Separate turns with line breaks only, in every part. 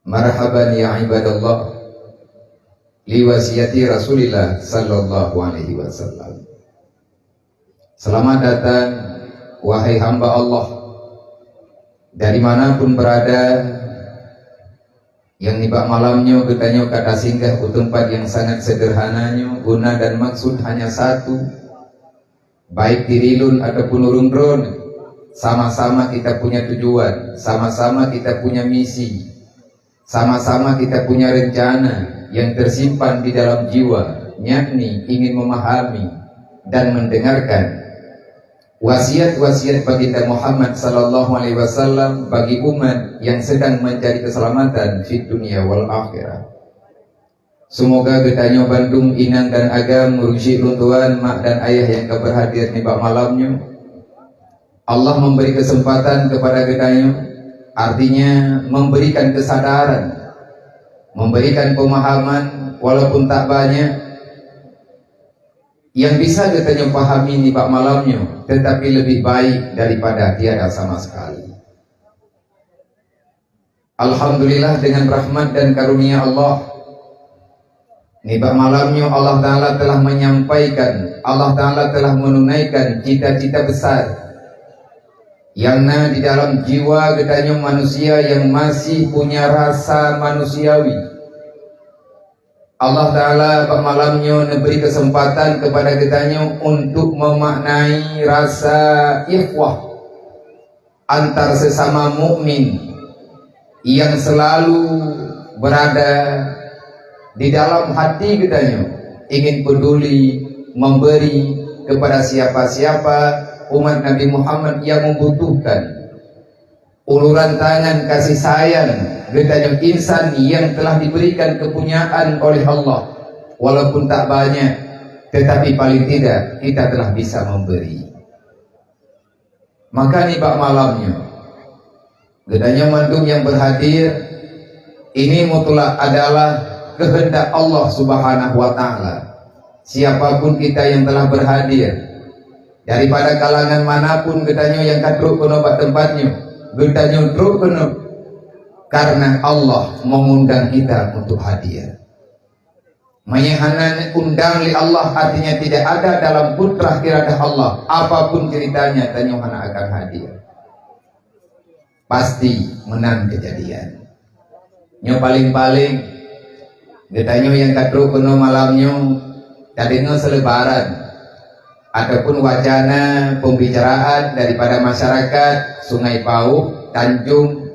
Marhaban ya ibadallah liwasiyati Rasulillah sallallahu alaihi wasallam. Selamat datang wahai hamba Allah dari manapun berada, yang nibak malamnya getanyo kata singgah ke tempat yang sangat sederhananya, guna dan maksud hanya satu, baik dirilun ataupun urung drone, sama-sama kita punya tujuan, sama-sama kita punya misi, sama-sama kita punya rencana yang tersimpan di dalam jiwa, yakni ingin memahami dan mendengarkan wasiat-wasiat baginda Muhammad sallallahu alaihi wasallam bagi umat yang sedang mencari keselamatan di dunia wal akhirah. Semoga getanyo Bandung, Inang dan Agam, merujuk runtuhan mak dan ayah yang keberhadir di bak malamnya. Allah memberi kesempatan kepada getanyo, artinya memberikan kesadaran, memberikan pemahaman walaupun tak banyak, yang bisa getanyo pahami di bak malamnya, tetapi lebih baik daripada tiada sama sekali. Alhamdulillah dengan rahmat dan karunia Allah, nibak malamnya Allah Ta'ala telah menyampaikan, Allah Ta'ala telah menunaikan cita-cita besar yang di dalam jiwa getanyo manusia yang masih punya rasa manusiawi. Allah Ta'ala pada malamnya memberi kesempatan kepada getanyo untuk memaknai rasa ikhwah antar sesama mukmin yang selalu berada di dalam hati getanyo, ingin peduli memberi kepada siapa-siapa umat Nabi Muhammad yang membutuhkan uluran tangan kasih sayang getanyo insan yang telah diberikan kepunyaan oleh Allah, walaupun tak banyak, tetapi paling tidak kita telah bisa memberi. Maka nih bak malamnya getanyo mandum yang berhadir ini mutlak adalah kehendak Allah Subhanahu wa Ta'ala. Siapapun kita yang telah berhadir, daripada kalangan manapun getanyo yang kadruk kono bak tempatnya, getanyo druk kono karena Allah mengundang kita untuk hadir. Menyehanan undang li Allah, artinya tidak ada dalam putrah iradah Allah apapun ceritanya tanyo hana akan hadir, pasti menang kejadian. Nyo paling-paling getanyo yang kadruk kono malamnya tadino selebaran ataupun wacana pembicaraan daripada masyarakat Sungai Pauh, Tanjung,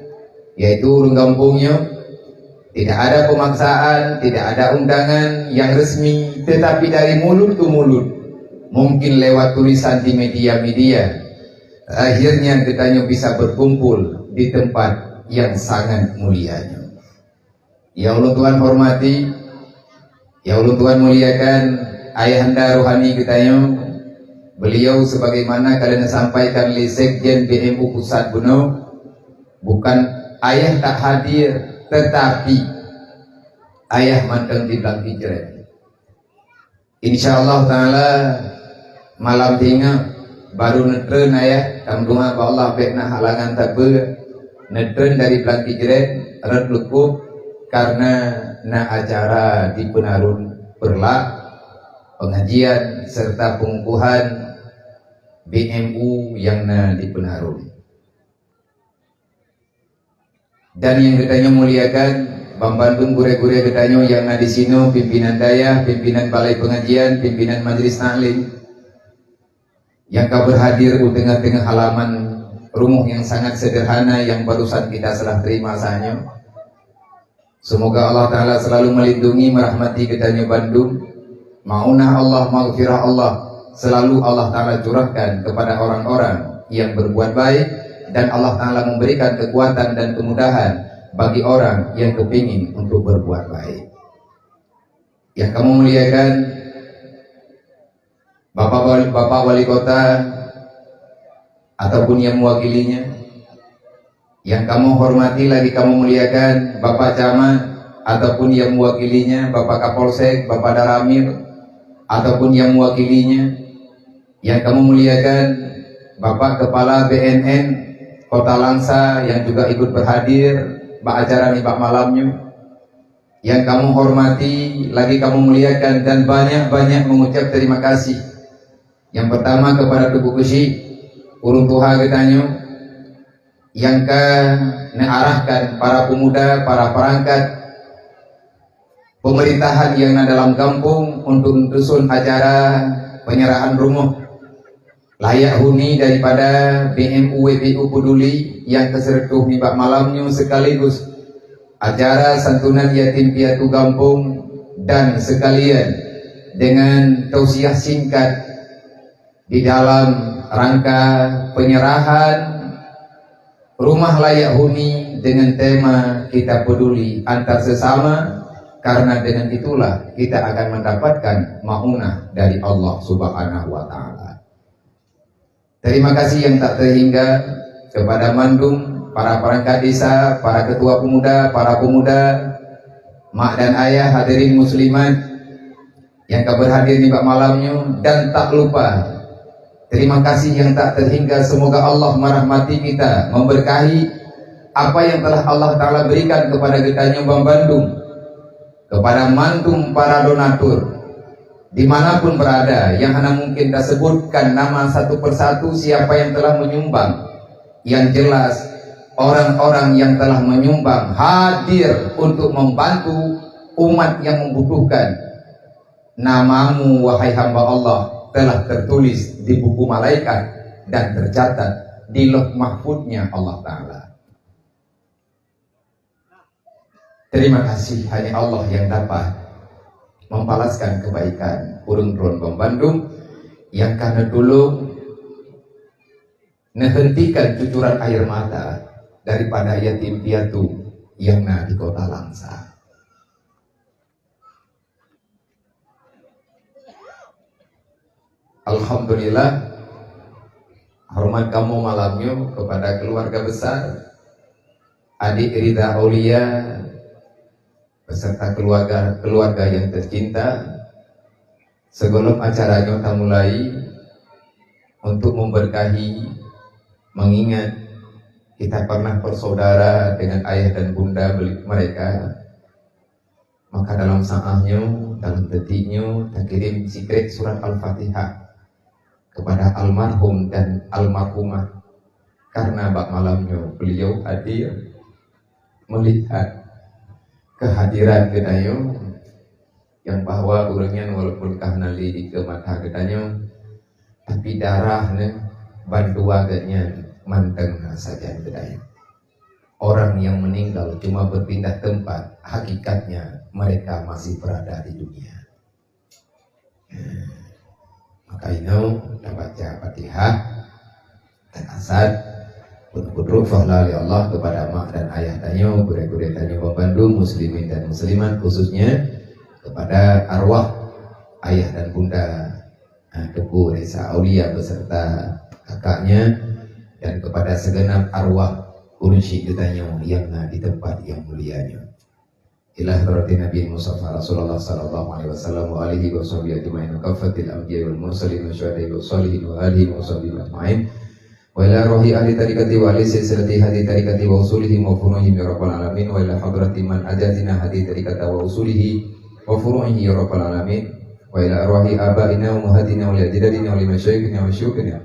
yaitu urung kampungnya. Tidak ada pemaksaan, tidak ada undangan yang resmi, tetapi dari mulut ke mulut, mungkin lewat tulisan di media-media, akhirnya getanyo bisa berkumpul di tempat yang sangat mulianya. Ya Allah Tuhan hormati, ya Allah Tuhan muliakan ayahanda rohani getanyo. Beliau sebagaimana kalian sampaikan li Sekjen BMU Pusat Buno, bukan ayah tak hadir, tetapi ayah manteng di belakang hijrah. Insyaallah Ta'ala malam tinggal baru netren ayah tamdunga ba Allah bekna halangan tabe netren dari belakang hijrah red lukuk karena na acara di Penarun berlak pengajian serta pengukuhan BMU yang di Penarun. Dan yang getanyo muliakan Bang Bandung gure-gure getanyo yang di sini, pimpinan daya, pimpinan balai pengajian, pimpinan majelis taklim yang kau berhadir di tengah-tengah halaman rumah yang sangat sederhana yang barusan kita serah terima sahanyo. Semoga Allah Ta'ala selalu melindungi merahmati getanyo Bandung. Maunah Allah, maghfirah Allah selalu Allah Ta'ala curahkan kepada orang-orang yang berbuat baik, dan Allah Ta'ala memberikan kekuatan dan kemudahan bagi orang yang kepingin untuk berbuat baik. Yang kamu muliakan Bapak Wali Kota ataupun yang mewakilinya, yang kamu hormati lagi kamu muliakan Bapak Camat ataupun yang mewakilinya, Bapak Kapolsek, Bapak Daramir ataupun yang mewakilinya, yang kamu muliakan Bapak Kepala BNN Kota Langsa yang juga ikut berhadir, bak acara nih bak malamnya yang kamu hormati, lagi kamu muliakan, dan banyak-banyak mengucap terima kasih. Yang pertama kepada Tubuh Besi urung tuha getanyo yang arahkan para pemuda, para perangkat pemerintahan yang ada dalam kampung untuk mendusun acara penyerahan rumah layak huni daripada BMU WPU Peduli yang kesertuh nibak malamnya, sekaligus acara santunan yatim piatu kampung, dan sekalian dengan tausiah singkat di dalam rangka penyerahan rumah layak huni dengan tema kita peduli antar sesama, karena dengan itulah kita akan mendapatkan maunah dari Allah Subhanahu wa Ta'ala. Terima kasih yang tak terhingga kepada Mandum, para perangkat desa, para ketua pemuda, para pemuda, mak dan ayah, hadirin muslimat yang berhadir di malamnya, dan tak lupa terima kasih yang tak terhingga, semoga Allah merahmati kita, memberkahi apa yang telah Allah Ta'ala berikan kepada kita Nyumbang Bandung, kepada Mandum, para donatur dimanapun berada, yang hanya mungkin tak sebutkan nama satu persatu siapa yang telah menyumbang. Yang jelas orang-orang yang telah menyumbang hadir untuk membantu umat yang membutuhkan. Namamu wahai hamba Allah telah tertulis di buku malaikat dan tercatat di Lauh Mahfudnya Allah Ta'ala. Terima kasih, hanya Allah yang dapat membalaskan kebaikan urung Bang Bandung yang karena dulu menghentikan cucuran air mata daripada yatim piatu yang di kota Langsa. Alhamdulillah, hormat kamu malamnya kepada keluarga besar adik Rida Aulia beserta keluarga yang tercinta. Sebelum acaranya kita mulai, untuk memberkahi, mengingat kita pernah bersaudara dengan ayah dan bunda mereka, maka dalam saahnya, dalam detiknya, kita kirim secret surat Al-Fatihah kepada almarhum dan almarhumah, karena bak malamnya beliau hadir melihat kehadiran gedayo yang bahwa urangnya walaupun kahnali di ke mata gedayo, tapi darahnya bantu agaknya manteng saja gedayo. Orang yang meninggal cuma berpindah tempat, hakikatnya mereka masih berada di dunia. Maka ini kita baca Fatihah dan asad Kudruk fahla li Allah kepada mak dan ayah tanyo, gure-gure tanyo Bandung, muslimin dan muslimat, khususnya kepada arwah ayah dan bunda Teguh Reza Aulia beserta kakaknya, dan kepada segenap arwah urunsi tanyo yang di tempat yang mulianya. Ila hadratin Nabi Mustafa Rasulullah sallallahu alaihi wasallam wa alihi wa sahbihi ajma'in, kafatil anbiya wal mursalin wa syuhada'i wa shalihin wa alihi wa sahbihi ajma'in. Wa ila rohi ahli tarikati wa ahli silsilati hadi tarikati wa usulihim wa furu'ihim ya rabbal alamin. Wa ila hadrati man ajatina hadi tarikata wa usulihi wa furu'ihi ya rabbal alamin. Wa ila rohi abaina wa muhadina wa liajidadina wa lima syaikhina wa syukhina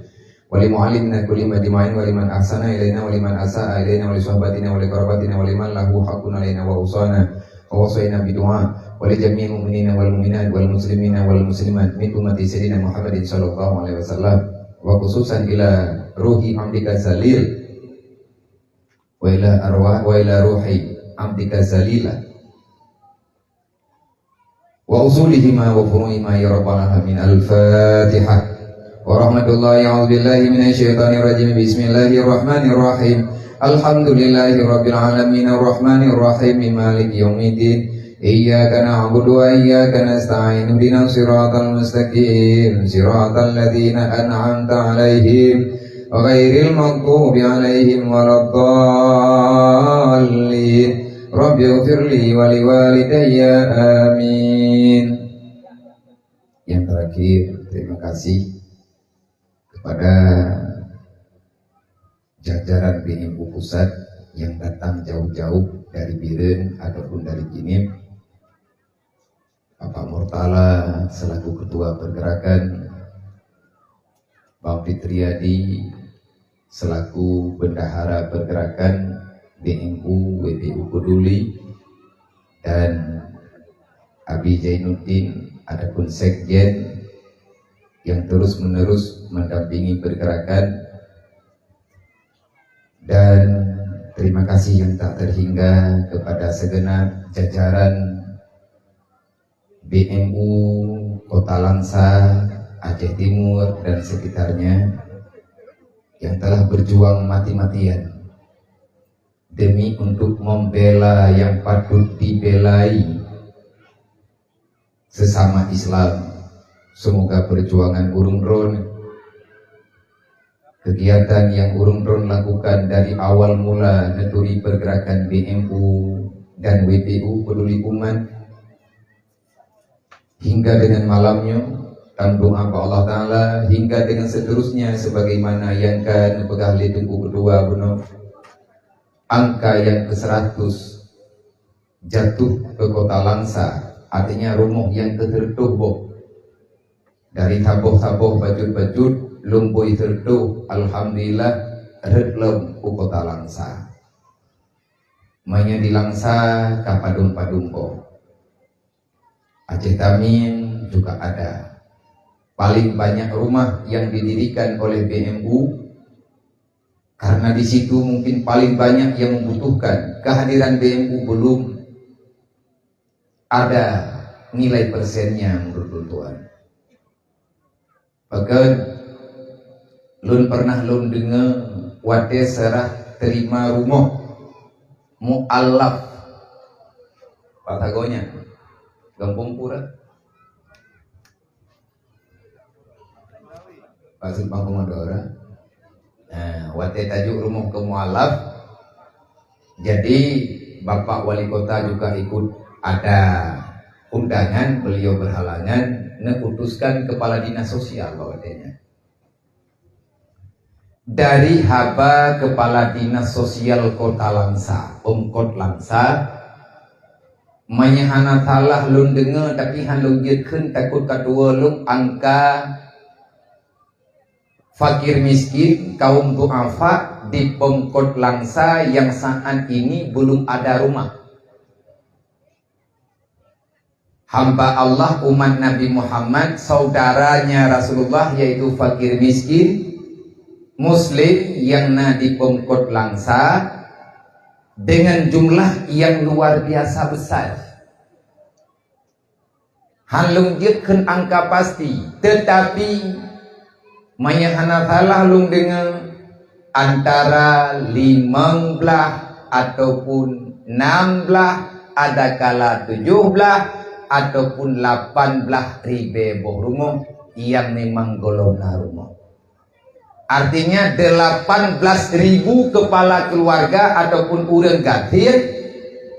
wa li mu'alimina kulli madima'in wa liman ahsana ilaina wa liman asa'a ilaina wa li sahabatina wa li karabatina wa liman lahu haqqun alaina wa usana wa wasayna bidu'a wa li jami'il mu'minina wal mu'minat wal muslimina wal muslimat min ummati sayyidina Muhammadin sallallahu alaihi wasallam, wa khususan ila ruhi amdika zalil wa ila ruhi amdika zalila wa usulihima wa furu'ihima ya rabbal alamin. Al-Fatihah. Wa rahmatullahi a'udzubillahi minasyaitonir rajim. Bismillahirrahmanirrahim. Alhamdulillahi rabbil alamin arrahmanir rahim maliki yaumiddin. Iyyaka na'budu wa iyyaka nasta'in. Ihdinas siratal mustaqim, siratal ladzina an'amta 'alaihim ghairil maghdubi 'alaihim waladdallin. Rabbighfirli wa liwalidayya amin. Yang terakhir, terima kasih kepada jajaran BNU Pusat yang datang jauh-jauh dari Biren ataupun dari Jinib, Bapak Murtala selaku Ketua Pergerakan, Bang Fitriadi selaku Bendahara Pergerakan BMU WPU Peduli, dan Abi Zainuddin adapun Sekjen yang terus menerus mendampingi pergerakan, dan terima kasih yang tak terhingga kepada segenap jajaran BMU Kota Langsa, Aceh Timur dan sekitarnya yang telah berjuang mati-matian demi untuk membela yang patut dibelai sesama Islam. Semoga perjuangan Urung Ron, kegiatan yang Urung Ron lakukan dari awal mula neturi pergerakan BMU dan WPU Peduli Umat hingga dengan malamnya, tambung apa Allah Ta'ala, hingga dengan seterusnya sebagaimana yang kan pegah tunggu kedua bunuh angka yang ke-100 jatuh ke Kota Langsa, artinya rumah yang ketertubuh dari tabuh-tabuh bajut-bajut lumpui tertuh, alhamdulillah redlem ke Kota Langsa. Manya di Langsa kapadung-padungko, Aceh Tamin juga ada. Paling banyak rumah yang didirikan oleh BMU karena di situ mungkin paling banyak yang membutuhkan. Kehadiran BMU belum ada nilai persennya menurut tuan. Bahkan lun pernah lun dengar wate serah terima rumah mu'allaf Patagonia Gampung Pura Pasir Panggung Madura. Nah, wate tajuk rumah ke mu'allaf. Jadi Bapak Wali Kota juga ikut ada undangan, beliau berhalangan mengutuskan kepala dinas sosial bawatnya dari haba kepala dinas sosial Kota Langsa, Kot Langsa, menyahana talah lun dengar tapi halung jetkeun takut kadua lung angka fakir miskin kaum duafa di Pemkot Langsa yang saat ini belum ada rumah. Hamba Allah umat Nabi Muhammad, saudaranya Rasulullah, yaitu fakir miskin muslim yang di Pemkot Langsa dengan jumlah yang luar biasa besar. Halung jetkeun angka pasti, tetapi mayahana talah lung dengan antara 15 ataupun 16, ada kala 17 ataupun 18 ribu rumah yang memang golongan rumah. Artinya 18.000 kepala keluarga ataupun urang gatir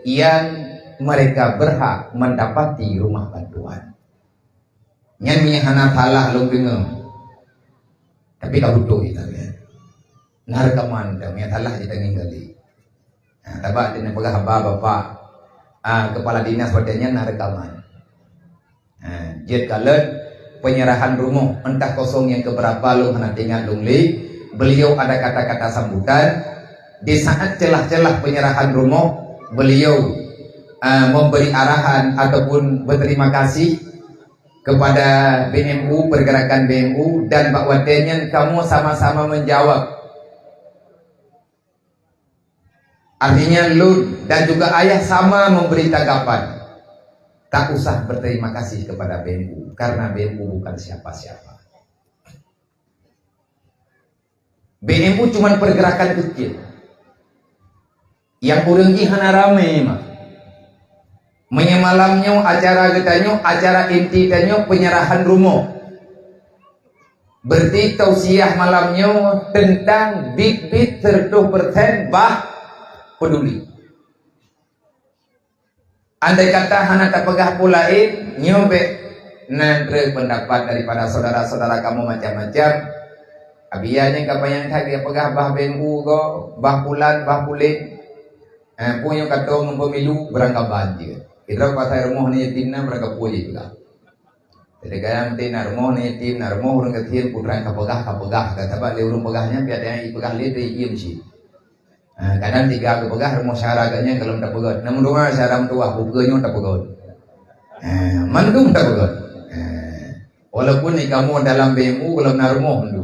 yang mereka berhak mendapati rumah bantuan. Nyanyi hana talah lung dengar. Tapi kau butuh itu kan. Narkaman demi talah kita ninggali. Nah, tabak dengan pegah bapak kepala dinas padanya narkaman. Jet kalen penyerahan rumah entah kosong yang keberapa lu hana tinggal lungli, beliau ada kata-kata sambutan di saat celah-celah penyerahan rumah. Beliau memberi arahan ataupun berterima kasih kepada BMU, pergerakan BMU dan Pak Watenyan, kamu sama-sama menjawab. Artinya lu dan juga ayah sama memberi tanggapan. Tak usah berterima kasih kepada BMU karena BMU bukan siapa-siapa. BMU cuma pergerakan kecil yang urang hana rame mah. Menyemalamnya acara getanya, acara inti tanya penyerahan rumah. Berarti tausiah malamnya tentang bit-bit 30% bah peduli. Andai kata hana tak pegah pulain nyobe nanti pendapat daripada saudara-saudara kamu macam-macam. Abiyanya kapayang dia pegah bah BMU go, bah pulan, bah pulin. Punya katong pemilu berangkat banjir. Kita pasal rumah ni yatim na berangkat puji juga. Jadi kaya nanti nak rumah ni yatim, nak rumah orang kecil putra kapegah. Kata sebab dia urung pegahnya biar dia ipegah dia iya mesti. Kadang tiga kapegah rumah syara agaknya kalau tak pegot. Namun rumah syara tua buganya tak pegot. Mandung tak pegot. Walaupun ni kamu dalam BMU kalau nak rumah mandu.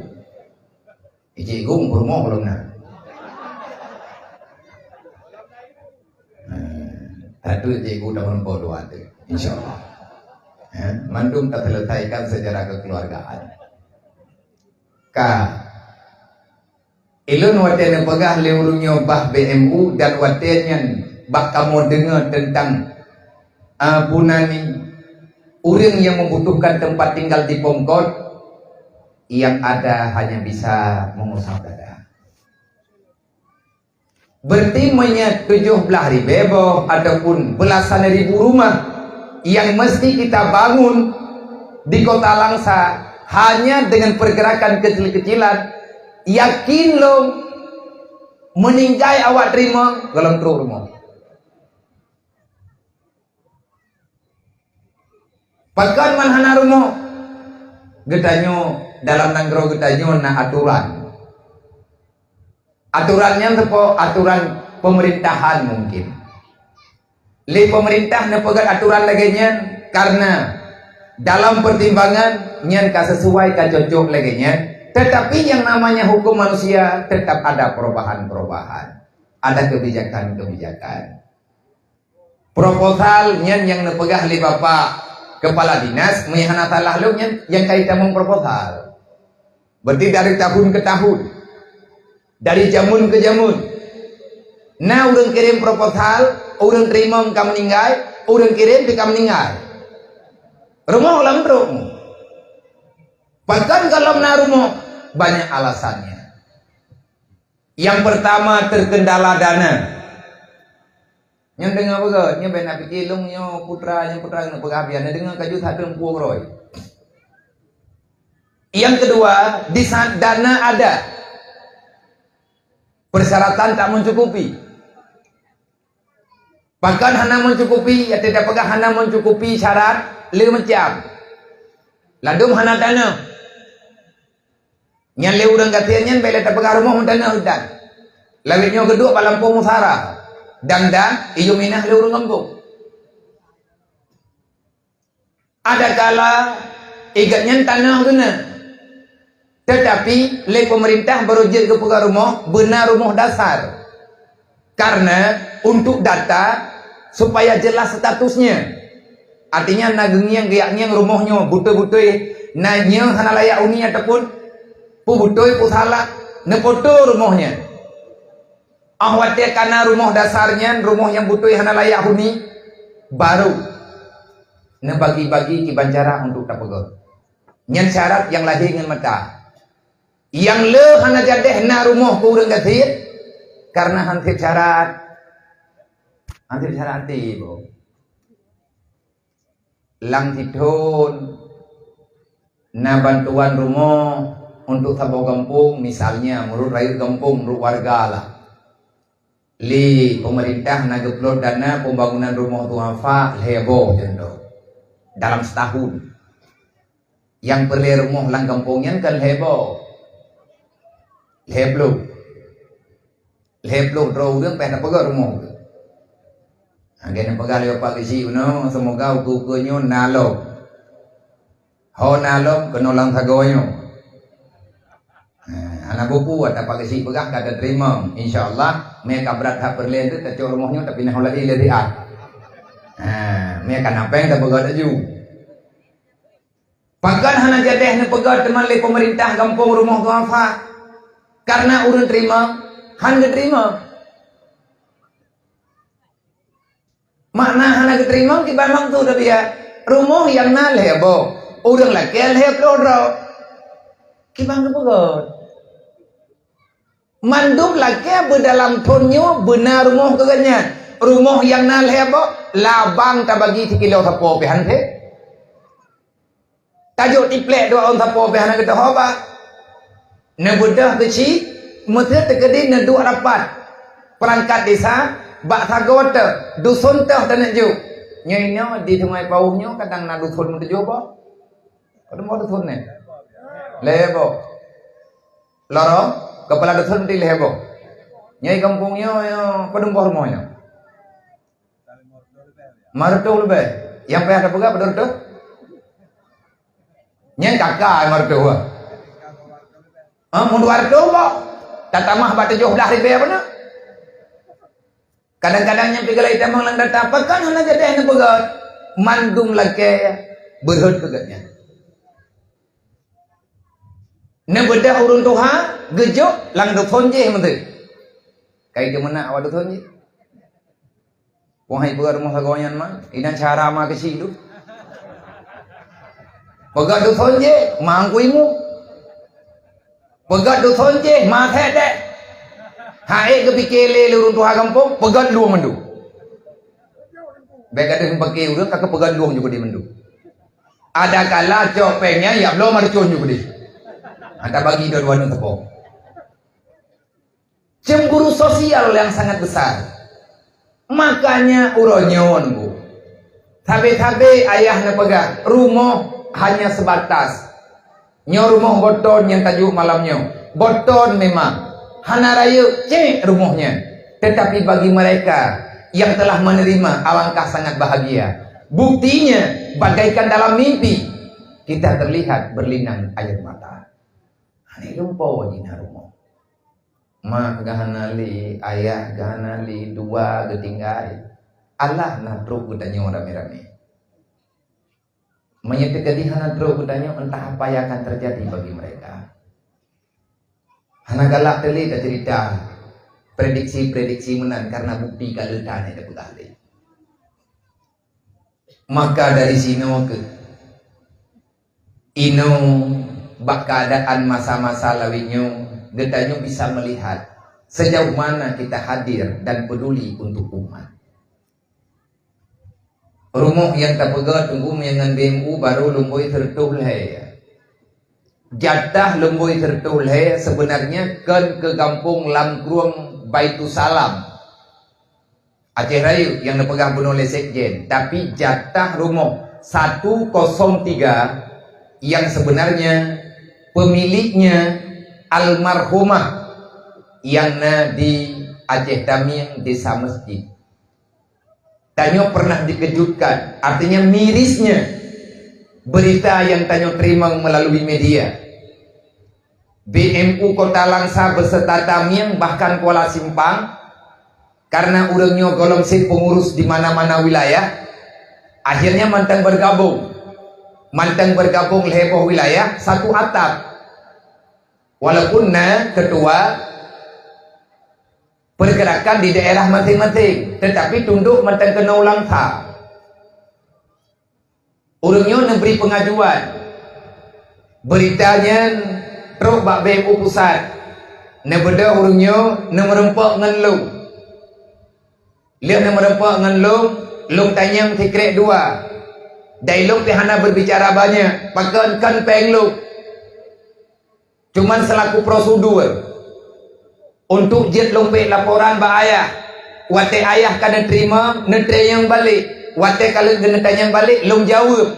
Gung rumah kalau nak. Satu cikgu dah membawa dua tu, insyaAllah. Mandum tak selesaikan secara kekeluargaan. Ilun watian pegah leurungnya bah BMU dan watian bah kamu dengar tentang punani orang yang membutuhkan tempat tinggal di Pongkot, yang ada hanya bisa mengusap dada. Bertimanya 17.000 ataupun belasan ribu rumah yang mesti kita bangun di kota Langsa hanya dengan pergerakan kecil-kecilan. Yakin lo meninggai awak terima kalau terus rumah. Pakan manhana rumah getanyo dalam nanggro getanyo na aturan. Aturannya sepo aturan pemerintahan mungkin. Li pemerintah nepegat aturan laginya karena dalam pertimbangan nyan ka sesuai ka cocok laginya. Tetapi yang namanya hukum manusia tetap ada perubahan-perubahan, ada kebijakan-kebijakan. Proposal nyan yang nepegah li bapak kepala dinas meyahana salah lu nyan yang kaitan memproposal. Berarti dari tahun ke tahun. Dari jamun ke jamun. Nah, orang kirim proposal, orang terima kamu meninggal, orang kirim kamu meninggal. Rumah ulang terus. Bahkan kalau na rumah banyak alasannya. Yang pertama terkendala dana. Yang dengar apa? Yang benar pikilung, yang putra nak pengabdian. Dengar kaju satu roy. Yang kedua, di saat dana ada. Persyaratan tak mencukupi. Bahkan hanya mencukupi, ya tidak pegang hanya mencukupi syarat 5 macam. Ladum hanya dana. Yang le urang katanya bela tak pegang rumah dana hutan. Lawitnya kedua palampung musara. Dan ijo minah le urang kampung. Ada kala igatnya tanah guna. Tetapi le pemerintah berujit ke pegang rumah benar rumah dasar. Karena untuk data supaya jelas statusnya. Artinya nagengnya giaknya rumahnya butuh-butuh nanya hana layak uni ataupun butuh pusala nepoto rumahnya. Ahwatnya karena rumah dasarnya rumah yang butuh hana layak uni baru nebagi-bagi kibancara untuk tapegol. Nyan syarat yang lahir dengan mata. Yang le hana jadeh na rumah ku urang gathir karena hampir syarat ibu. Lang tidun na bantuan rumah untuk sabau kampung misalnya menurut rakyat kampung menurut warga lah. Li pemerintah na geplot dana pembangunan rumah tuafa heboh contoh dalam setahun. Yang perlu rumah lang kampungnya kan heboh. Leblo รื่องpengen pegang rumah. Angin pegang lewat pagi sih, semoga ukurannya nalo. Ho nalo kenolang sagoyo. Anak buku ada pagi sih pegang kada terima. Insyaallah mereka berat hak perlian itu kacau rumahnya tapi nak lagi lebih ah. Mereka apa yang tak pegang aju. Bahkan hanya jadeh ne pegang teman le pemerintah kampung rumah tu apa? Karena urun terima, hanya terima. Makna hanya terima, kita memang tu dah biar rumah yang nal hebo, urun lagi hebo kita nggak pegot. Mandum lagi berdalam tonyo benar rumah keganya, rumah yang nal hebo, labang tak bagi tikilo sapo pehan te. Tajuk tiplek doa on sapo pehan kita hoba. Nebudah kecil, mesti terkedi neduk rapat perangkat desa bak thago te dusun teh tanak ju nyoinyo di thumai pauhnyo kadang na dusun tu ju ba kadang mo dusun ne lebo loro kepala dusun di lebo nyai kampungnya kadang bor moyo martul be yang pe ada pega betul tu nyai kakak martul mundu warto ba tatamah batu juh dah ribe apa nak kadang-kadang nyampe galai tamang lang data pakan hana jadi hana pegat mandung lake berhut pegatnya ne bedah urun tuha gejuk lang do thonje menteri kai ke mana awak do thonje pohai ber rumah goyan mah ina cara mah ke sidu pegat do thonje mangkuimu pegat do thonje ma the de hae ke pikele lurun tuha kampung pegat luang mendu baik ada yang pakai urut kakak pegat luang juga di mendu ada kala copengnya ya belum marcun juga di ada bagi dua-dua tepung cemburu sosial yang sangat besar makanya uronyon bu tabe-tabe ayahnya pegang rumah hanya sebatas nyo rumah boton yang tajuk malamnya boton memang hana raya cek rumahnya tetapi bagi mereka yang telah menerima alangkah sangat bahagia buktinya bagaikan dalam mimpi kita terlihat berlinang air mata ini lupa wajina rumah mak gahanali ayah gahanali dua getinggai Allah natruk gudanya rame-rame menyebut kedihan atro gudanya entah apa yang akan terjadi bagi mereka hana galak teli ke cerita prediksi-prediksi menan karena bukti kaletan ada pegahli maka dari sini ke ino bak keadaan masa-masa lawinyo gedanya bisa melihat sejauh mana kita hadir dan peduli untuk umat rumah yang tak pegat tunggu dengan BMU baru lumbui tertul hai jatah lumbui tertul hai sebenarnya kan ke kampung Lamkruang Baitusalam Aceh Rayu yang dipegang oleh Sekjen tapi jatah rumah 103 yang sebenarnya pemiliknya almarhumah yang di Aceh Daming Desa Masjid Tanyo pernah dikejutkan, artinya mirisnya berita yang Tanyo terima melalui media. BMU Kota Langsa beserta Tamiang bahkan Kuala Simpang karena urangnya golong sip pengurus di mana-mana wilayah, akhirnya mantang bergabung leheboh wilayah satu atap. Walaupun ketua pergerakan di daerah masing-masing tetapi tunduk mantang kena ulang tak urungnya memberi pengajuan beritanya truk bak BMU pusat nebeda urungnya merempak ngenlung lihat merempak ngenlung lung tanyang tikrek dua dailung pihana berbicara banyak pakankan penglung cuman selaku prosedur untuk jet lompe laporan ba ayah wate ayah kada terima netre yang balik wate kalau kena tanya balik long jawab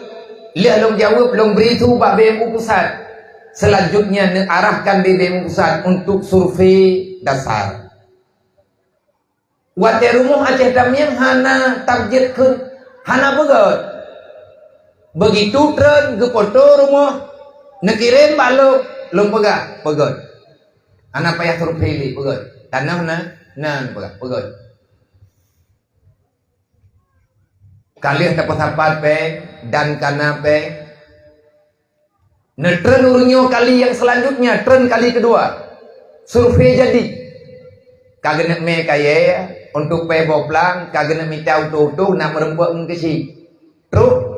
long beri tu ba BMU pusat selanjutnya arahkan di BMU pusat untuk survei dasar wate rumah Aceh Daming hana target ke hana begot begitu tren ke foto rumah nekirim balok long pegot anak payah survei pegot tanah na pegot kalian dapat sapat pe dan kana pe tren urungnya kali yang selanjutnya tren kali kedua survei jadi kagak me kaya untuk pe boplang kagak me tahu tuh nak merembuk ngkesi terus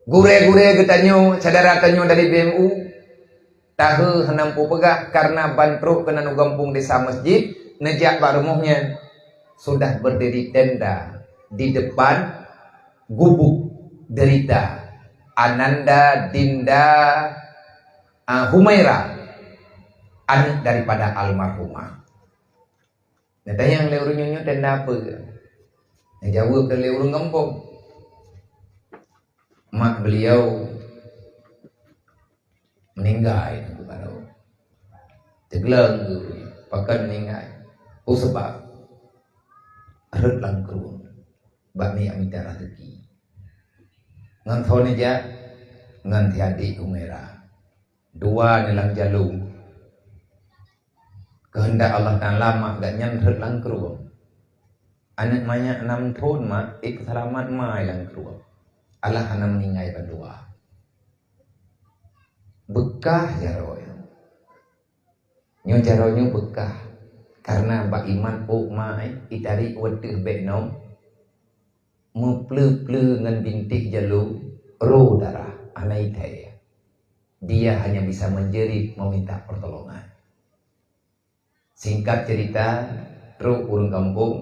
gure-gure getanyo saudara tanyo dari BMU tahu henampu pegah karena bantruk kena nugampung desa masjid nejak pak rumahnya sudah berdiri tenda di depan gubuk derita Ananda Dinda Humaira anak daripada almarhumah Tanya yang lewat nyonya tenda apa? Yang jawab dari urung kampung. Mak beliau meninggal itu baru. Teglang tu, pakai meninggal. Oh sebab arut langkru, bami amita rezeki. Ngan thone ja, ngan tiadi umera. Dua dalam jalur. Kehendak Allah Ta'ala mak gak nyantret langkru. Anak banyak 6 tahun mak, selamat mai langkru. Allah hana meninggal berdua. Bekah jaroy. Nyo jaroy bekah. Karena bak iman mai itari wedih beknom. Meplu-plu ngan bintik jalu roh darah anai thaya. Dia hanya bisa menjerit meminta pertolongan. Singkat cerita, terus urung kampung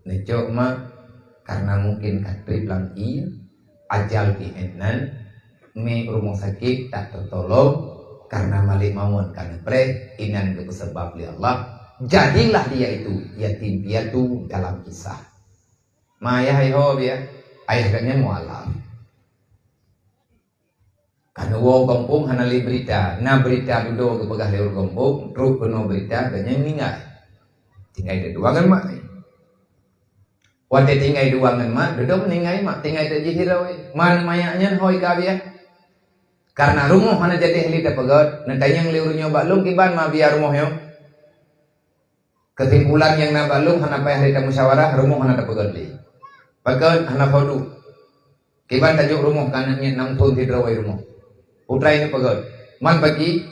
necok mak karena mungkin katrip lang ajal pienan me rumah sakit tak tertolong karena malik mamun karena pre inan ke sebab li Allah jadilah dia itu yatim piatu dalam kisah maya hai ho ya ayah katnya mualaf karena wow kampung hanali berita na berita duduk ke pegah lewat kampung terus penuh berita katanya meninggal tinggal ada dua kan mak waktu tinggal dua kan mak duduk meninggal mak tinggal ada jihirau man mayaknya hoi kabia karena rumah hana jadi heli tepegot nanti yang liurnya baklung kiban ma biar rumahnya kesimpulan yang na baklung hana payah hari musyawarah rumah hana tepegot li pakai hana fodu kiban tajuk rumah kanannya 6 tahun tidrawai rumah putra ini pegot man bagi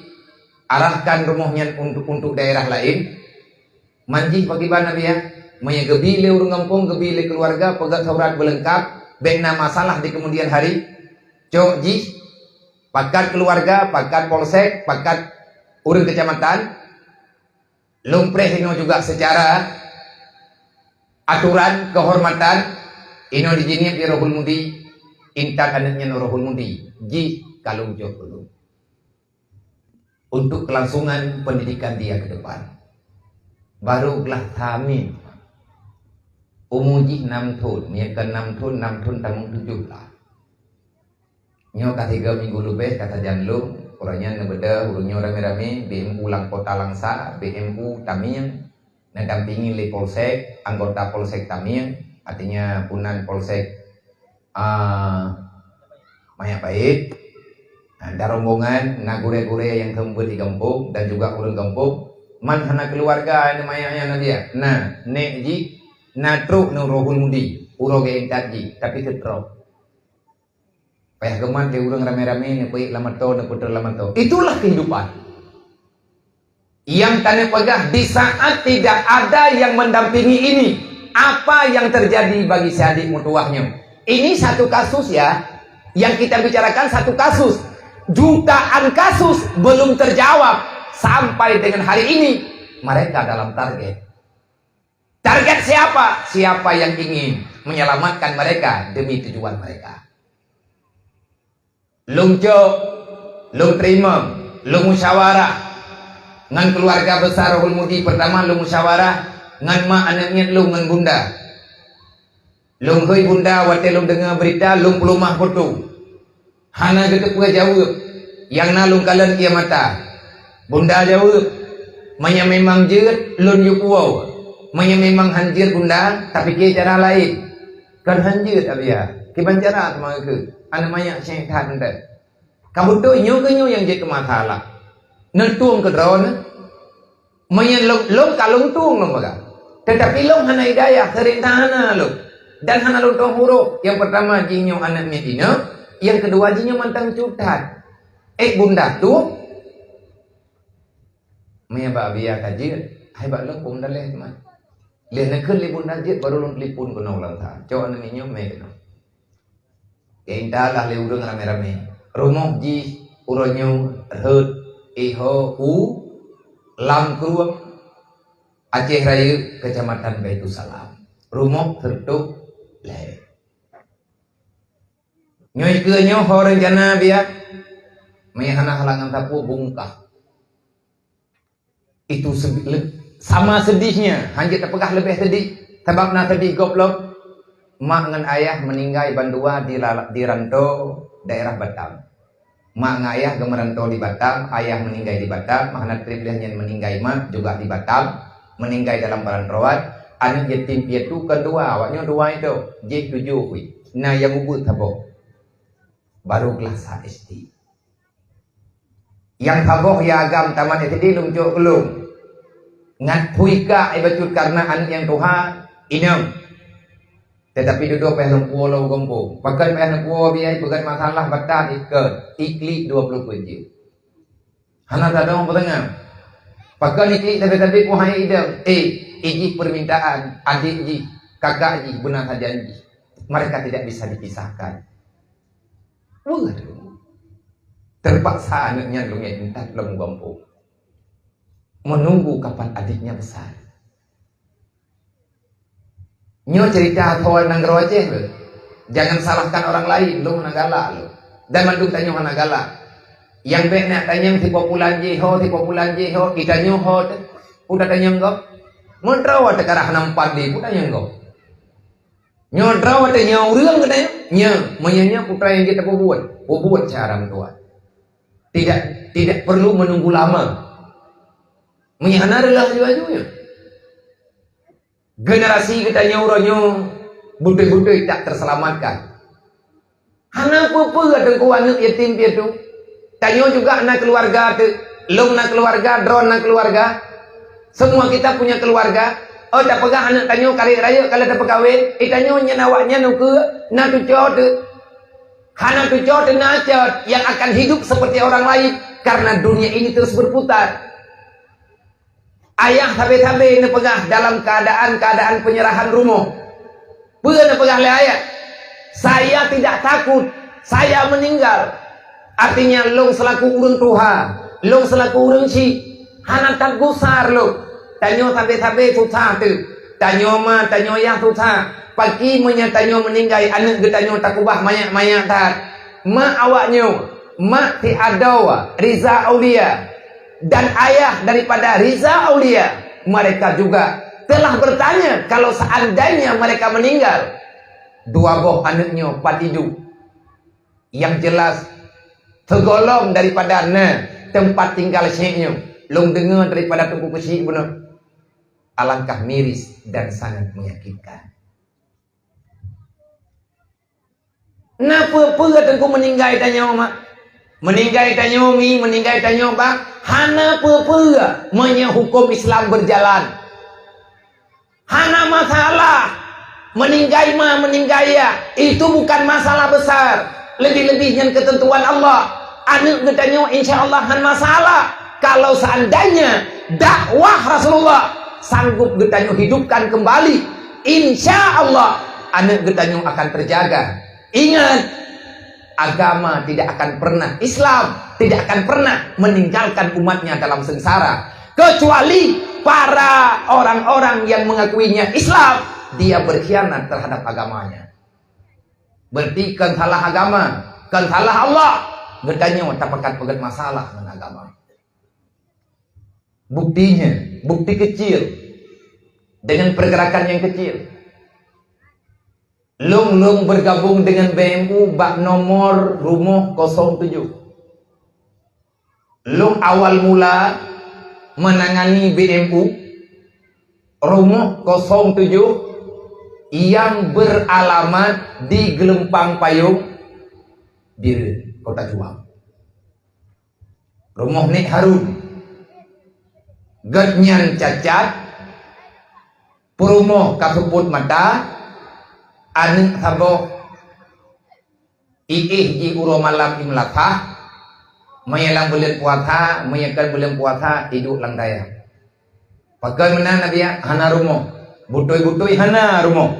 arahkan rumahnya untuk daerah lain manjih bagi ban nabi ya maya gebile urung kampung gebile keluarga pegat saurat belengkap bena masalah di kemudian hari cok jih pakat keluarga, pakat polsek, pakat urang kecamatan, lumpreh ino juga secara aturan kehormatan ino dijinip di Rohul Mudi, intak anaknya Rohul Mudi, ji kalung jok dulu untuk kelangsungan pendidikan dia ke depan. Barulah tamin umuji 6 tahun, miakan 6 tahun tanggung 7 lah. Nyo ketiga minggu lebih kata janlung orangnya nebeda urungnya rame-rame BMU lang kota Langsa BMU Tamiang mendampingi le polsek anggota polsek Tamiang artinya punan polsek Mayapahit ada rombongan nagure-gure yang kembali di kampung dan juga urang kampung man hana keluarga ini mayanya dia nah nek ji natru no Rohul Mudi uroge engkaji tapi ketrok payah geman dia urang rame-rame ne pei lamato ne puter lamato. Itulah kehidupan. Yang tanya pegah di saat tidak ada yang mendampingi ini, apa yang terjadi bagi si adik mutuahnya? Ini satu kasus ya, yang kita bicarakan satu kasus. Jutaan kasus belum terjawab sampai dengan hari ini. Mereka dalam target. Target siapa? Siapa yang ingin menyelamatkan mereka demi tujuan mereka. Lung cok, lung terima, lung musyawarah. Ngan keluarga besar Rohul Mudi pertama lung musyawarah. Ngan mak anaknya lung ngan bunda. Lung hoi bunda wate lung dengar berita lung pelumah foto. Hana gitu pula jawab. Yang na lung kalian kia mata. Bunda jawab. Manya memang jeut lung yuk wow. Manya memang hanjir bunda tapi kia cara lain. Kan hanjir abia. Kiban cara sama ke. Anak banyak syaitan dah. Kamu tu nyo yang jadi masalah. Nentuang ke drone. Menyen long kalung tuang long baga. Tetapi long hana hidayah serintahana long. Dan hana long tong huruf. Yang pertama jinyo anaknya dino. Yang kedua jinyo mantang curtat. Bunda tu. Maya babia kaji. Hai bak long bunda leh teman. Lihat nak li bunda jit baru long telipun ke nong lang ta. Cok anaknya me ke nong. Indah le urang rame-rame. Rumah ji uronyo hut iho lam kruang Aceh Raya Kecamatan Baitusalam. Rumah tertuk le. Nyoy ke nyo ho rencana biak. May hana halangan tapu bungkah. Itu sama sedihnya, hanya terpegah lebih sedih. Sebab nak sedih goblok. Mak dengan ayah meninggal bandua di rantau daerah Batam. Mak dengan ayah gemerantau di Batam, ayah meninggal di Batam, anak triplehnya meninggal mak juga di Batam, meninggal dalam perantauan. Anak yatim piatu kedua, awaknya dua itu, J7. Nah yang ubud tabok. Baru kelas SD. Yang tabok ya agam taman SD lumcuk kelung. Ngat puika ibacut karena anak yang Tuhan inam. Tetapi duduk peh lumpuh lau gompo. Pakai peh lumpuh biaya bukan masalah batal ikli 27. Hana tak ada orang bertengah. Pakai ikli tapi puhai idam. Iji permintaan adik ji, kakak ji, benar saja ji. Mereka tidak bisa dipisahkan. Waduh. Terpaksa anaknya lumnya minta tolong gompo. Menunggu kapan adiknya besar. Nyo cerita kawan nang Aceh lo. Jangan salahkan orang lain, lo nagala lo. Dan mandung tanya nagala. Yang baik nak tanya si populan jeho, kita nyoho udah tanya engkau. Montrawa tekarah nampak di udah tanya engkau. Nyodrawa tanya urang katanya. Nya, mayanya putra yang kita buat cara tua. Tidak perlu menunggu lama. Menyahanarilah juga. Generasi kita nyauranya budai-budai tak terselamatkan. Anak apa adengku anak yatim piatu. Tanya juga anak keluarga tu. Long nak keluarga, drone nak keluarga. Semua kita punya keluarga. Oh tak pegang anak tanya kali raya kalau tak berkahwin. Tanya nyenawaknya nuke nak tucot. Hana tucot nacot yang akan hidup seperti orang lain karena dunia ini terus berputar. Ayah tabe-tabe ni pegah dalam keadaan penyerahan rumah. Bukan pegah le ayah. Saya tidak takut. Saya meninggal. Artinya long selaku urang Tuhan, long selaku urang si hana tak gusar lo. Tanyo tabe-tabe susah tu. Tanyo ma tanyo yang susah. Pagi tanyo meninggal anak ge tanyo tak ubah mayak-mayak tak. Ma awaknya, ma ti adawa Riza Aulia. Dan ayah daripada Riza Aulia, mereka juga telah bertanya kalau seandainya mereka meninggal, dua boh anaknya patidu yang jelas tergolong daripada tempat tinggal syekhnya, long dengar daripada tubuh syekh benar. Alangkah miris dan sangat menyakitkan. Napa tengku meninggal tanya mak? Meninggal tanya mi, meninggal tanya bang. Hana apa hukum Islam berjalan. Hana masalah. Meninggal ya. Itu bukan masalah besar. Lebih-lebihnya ketentuan Allah. Anak bertanya insya Allah han masalah. Kalau seandainya dakwah Rasulullah sanggup bertanya hidupkan kembali, insya Allah anak bertanya akan terjaga. Ingat, agama tidak akan pernah, Islam tidak akan pernah meninggalkan umatnya dalam sengsara. Kecuali para orang-orang yang mengakuinya Islam, dia berkhianat terhadap agamanya. Berarti kan salah agama, kan salah Allah. Bertanya, tapakan pegat masalah dengan agama. Buktinya, bukti kecil. Dengan pergerakan yang kecil. Long bergabung dengan BMU bak nomor rumah 07. Long awal mula menangani BMU rumah 07 yang beralamat di Gelempang Payung di Kota Juang. Rumah Nek Harun Getnyan cacat Perumoh kasuput mata anak sabo ji uro malam imlakah mayalang bulan puasa mayakan bulan puasa hidup lang daya pakai mana nabi hana rumo butoi hana rumo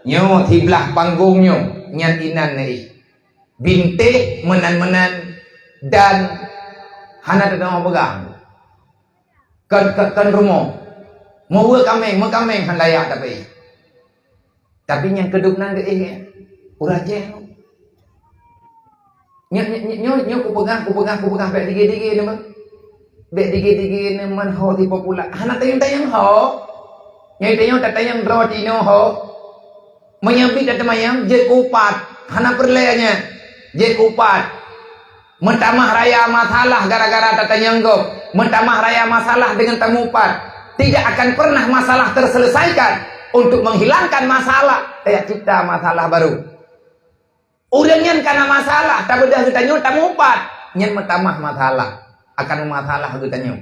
nyo tiblah panggungnya nyan inan nai binte menan dan hana tetang pegang kan rumo mau kameng han layak tapi yang kedua nang uraje nyo ku pegang pek digi-digi ni bang Dek digi-digi ni man ho di popular. Hana tayang-tayang ho. Nyai tayang draw tino ho. Menyambit dan mayang je kupat. Hana perlenya je kupat. Mentamah raya masalah gara-gara tatanyang gop. Mentamah raya masalah dengan tamupat. Tidak akan pernah masalah terselesaikan. Untuk menghilangkan masalah. Kayak cipta masalah baru. Urangnya karena masalah. Tak bedah kita nyut tamupat. Nyen mentamah masalah. Akan masalah kita nyut.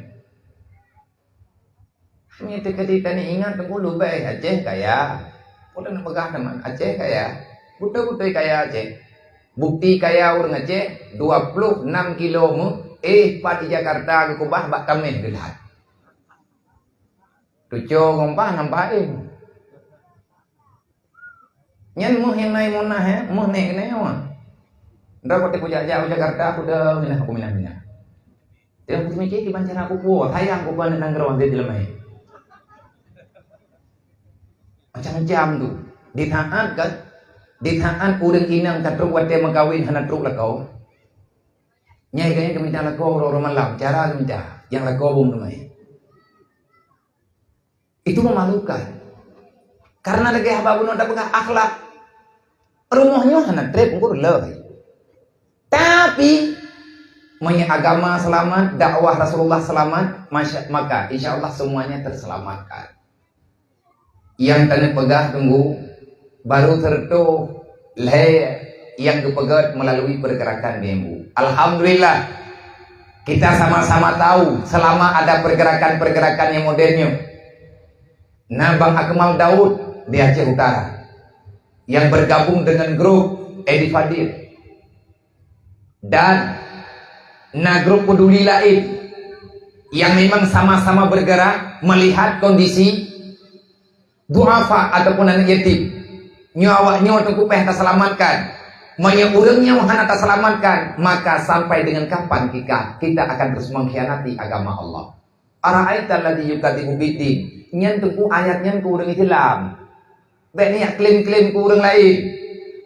Hanya ketika ni ingat tunggu lubai Aceh kaya. Udah nak pegang teman Aceh kaya. Betul-betul kaya Aceh. Bukti kaya orang Aceh 26 kilo di Jakarta ke Kubah bak tameh gelat. Tujuh ngompah nampain. Nyen muh yang naik munah ya, muh naik kena ya. Ndak kau punya jauh Jakarta aku dah minah. Dia aku mikir di bancara aku kuat, sayang aku buat nanggerong dia dilemai. Macam-macam tu. Di taat urang inang katruk wate magkawin hana truk lakaw. Nyai kaya keminta lakaw orang malam, cara keminta yang lakaw bum namai. Itu memalukan. Karena lagi haba bunuh tak pegang akhlak. Rumahnya hana trep ngkur leh. Tapi agama selamat, dakwah Rasulullah selamat, maka insya Allah semuanya terselamatkan. Yang tanah pegah tunggu baru tertu leh yang kepegat melalui pergerakan BMU. Alhamdulillah kita sama-sama tahu selama ada pergerakan-pergerakan yang modernnya. Nah, Bang Akmal Daud di Aceh Utara yang bergabung dengan grup Edi Fadil dan grup peduli lain yang memang sama-sama bergerak melihat kondisi duafa ataupun anak yatim nyawaknya untuk upah tak selamatkan menyurangnya wahana tak selamatkan, maka sampai dengan kapan kita akan terus mengkhianati agama Allah. Ara'aita alladhi yukadzibu biddin, nyentuku ayatnya ku urang Islam beknya klaim-klaim ku urang lain.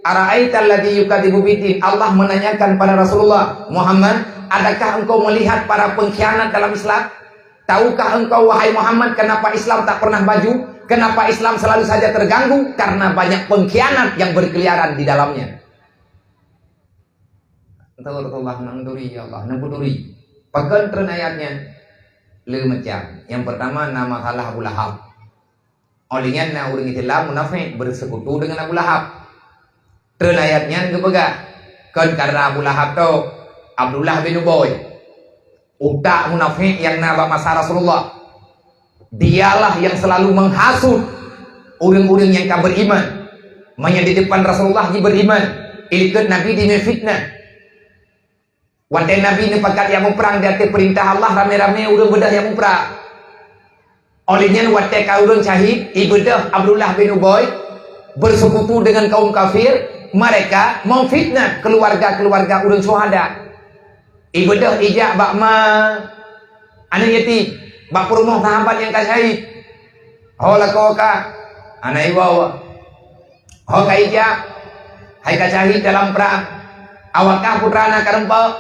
Ara'aita alladhi yukadzibu biddin, Allah menanyakan pada Rasulullah Muhammad, adakah engkau melihat para pengkhianat dalam Islam? Tahukah engkau wahai Muhammad kenapa Islam tak pernah maju? Kenapa Islam selalu saja terganggu? Karena banyak pengkhianat yang berkeliaran di dalamnya. Rasulullah nangduri ya Allah, nangduri. Pakai tren ayatnya le macam. Yang pertama nama salah Abu Lahab. Olehnya orang Islam munafik bersekutu dengan Abu Lahab. Tren ayatnya kepegah. Kan karena Abu Lahab tu Abdullah bin Ubay, utak munafik yang nabak masa Rasulullah. Dialah yang selalu menghasut orang-orang yang tak beriman. Di depan Rasulullah dia beriman. Ikut Nabi di fitnah. Wantai Nabi ni pakat yang perang di atas perintah Allah, rame-rame orang bedah yang perang. Olehnya wantai kau orang syahid, ibadah Abdullah bin Ubay bersekutu dengan kaum kafir. Mereka memfitnah keluarga-keluarga orang syuhada. Ibadah ijak bakma anak yatim, bak rumah sahabat yang tak syahid. Hola kau ka anak ibu, ho ka ijak, hai ka syahid dalam perang. Awakah putrana karempa,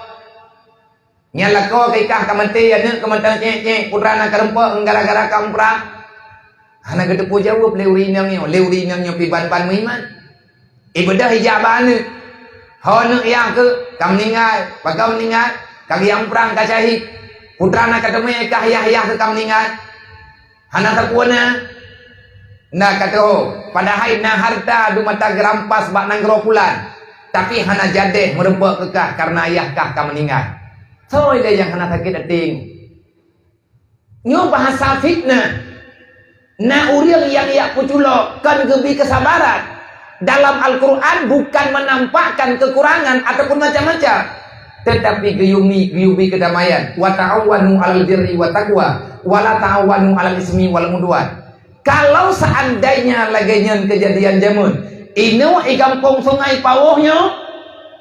nyala kau kaikah kamante ane kamante cek putrana karempa gara-gara kamu perang. Anak gede pu jawab leuri namnya piban-ban iman. Ibadah hijab ane. Hono yang ke kam meninggal, bagam meninggal, kaki yang perang ka syahid. Putrana ketemu kah Yahya ke kam meninggal. Hana tapuana. Nah kata pada haid na harta du mata gerampas bak nang geropulan. Tapi hana jadeh merempak kekah karena ayah kah kam meninggal. So dia yang hana sakit ating. Nyo bahasa fitnah. Na uriang yang ia puculo kan gebi kesabaran. Dalam Al-Quran bukan menampakkan kekurangan ataupun macam-macam, tetapi geyumi kedamaian. Wa ta'awanu 'alal birri wa taqwa wa la ta'awanu 'alal ismi wal udwan. Kalau seandainya laginya kejadian jamun ino igampong sungai pawahnya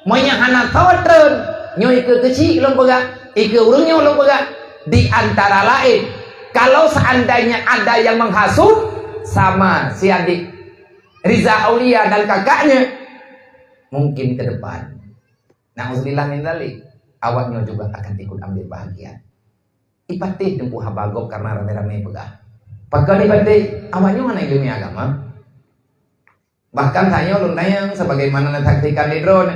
menyahana tawatren nyoy ke kecil long pegak ike urungnya long pegak. Di antara lain kalau seandainya ada yang menghasut sama si adik Riza Aulia dan kakaknya, mungkin ke depan na'udzubillah min dzalik awaknya juga akan ikut ambil bahagian. ipatih tempuh habagop karena rame-rame pegah. Pakai ipatih awalnya mana ilmu agama. Bahkan tanya ulun tayang sebagaimana taktikan di drone.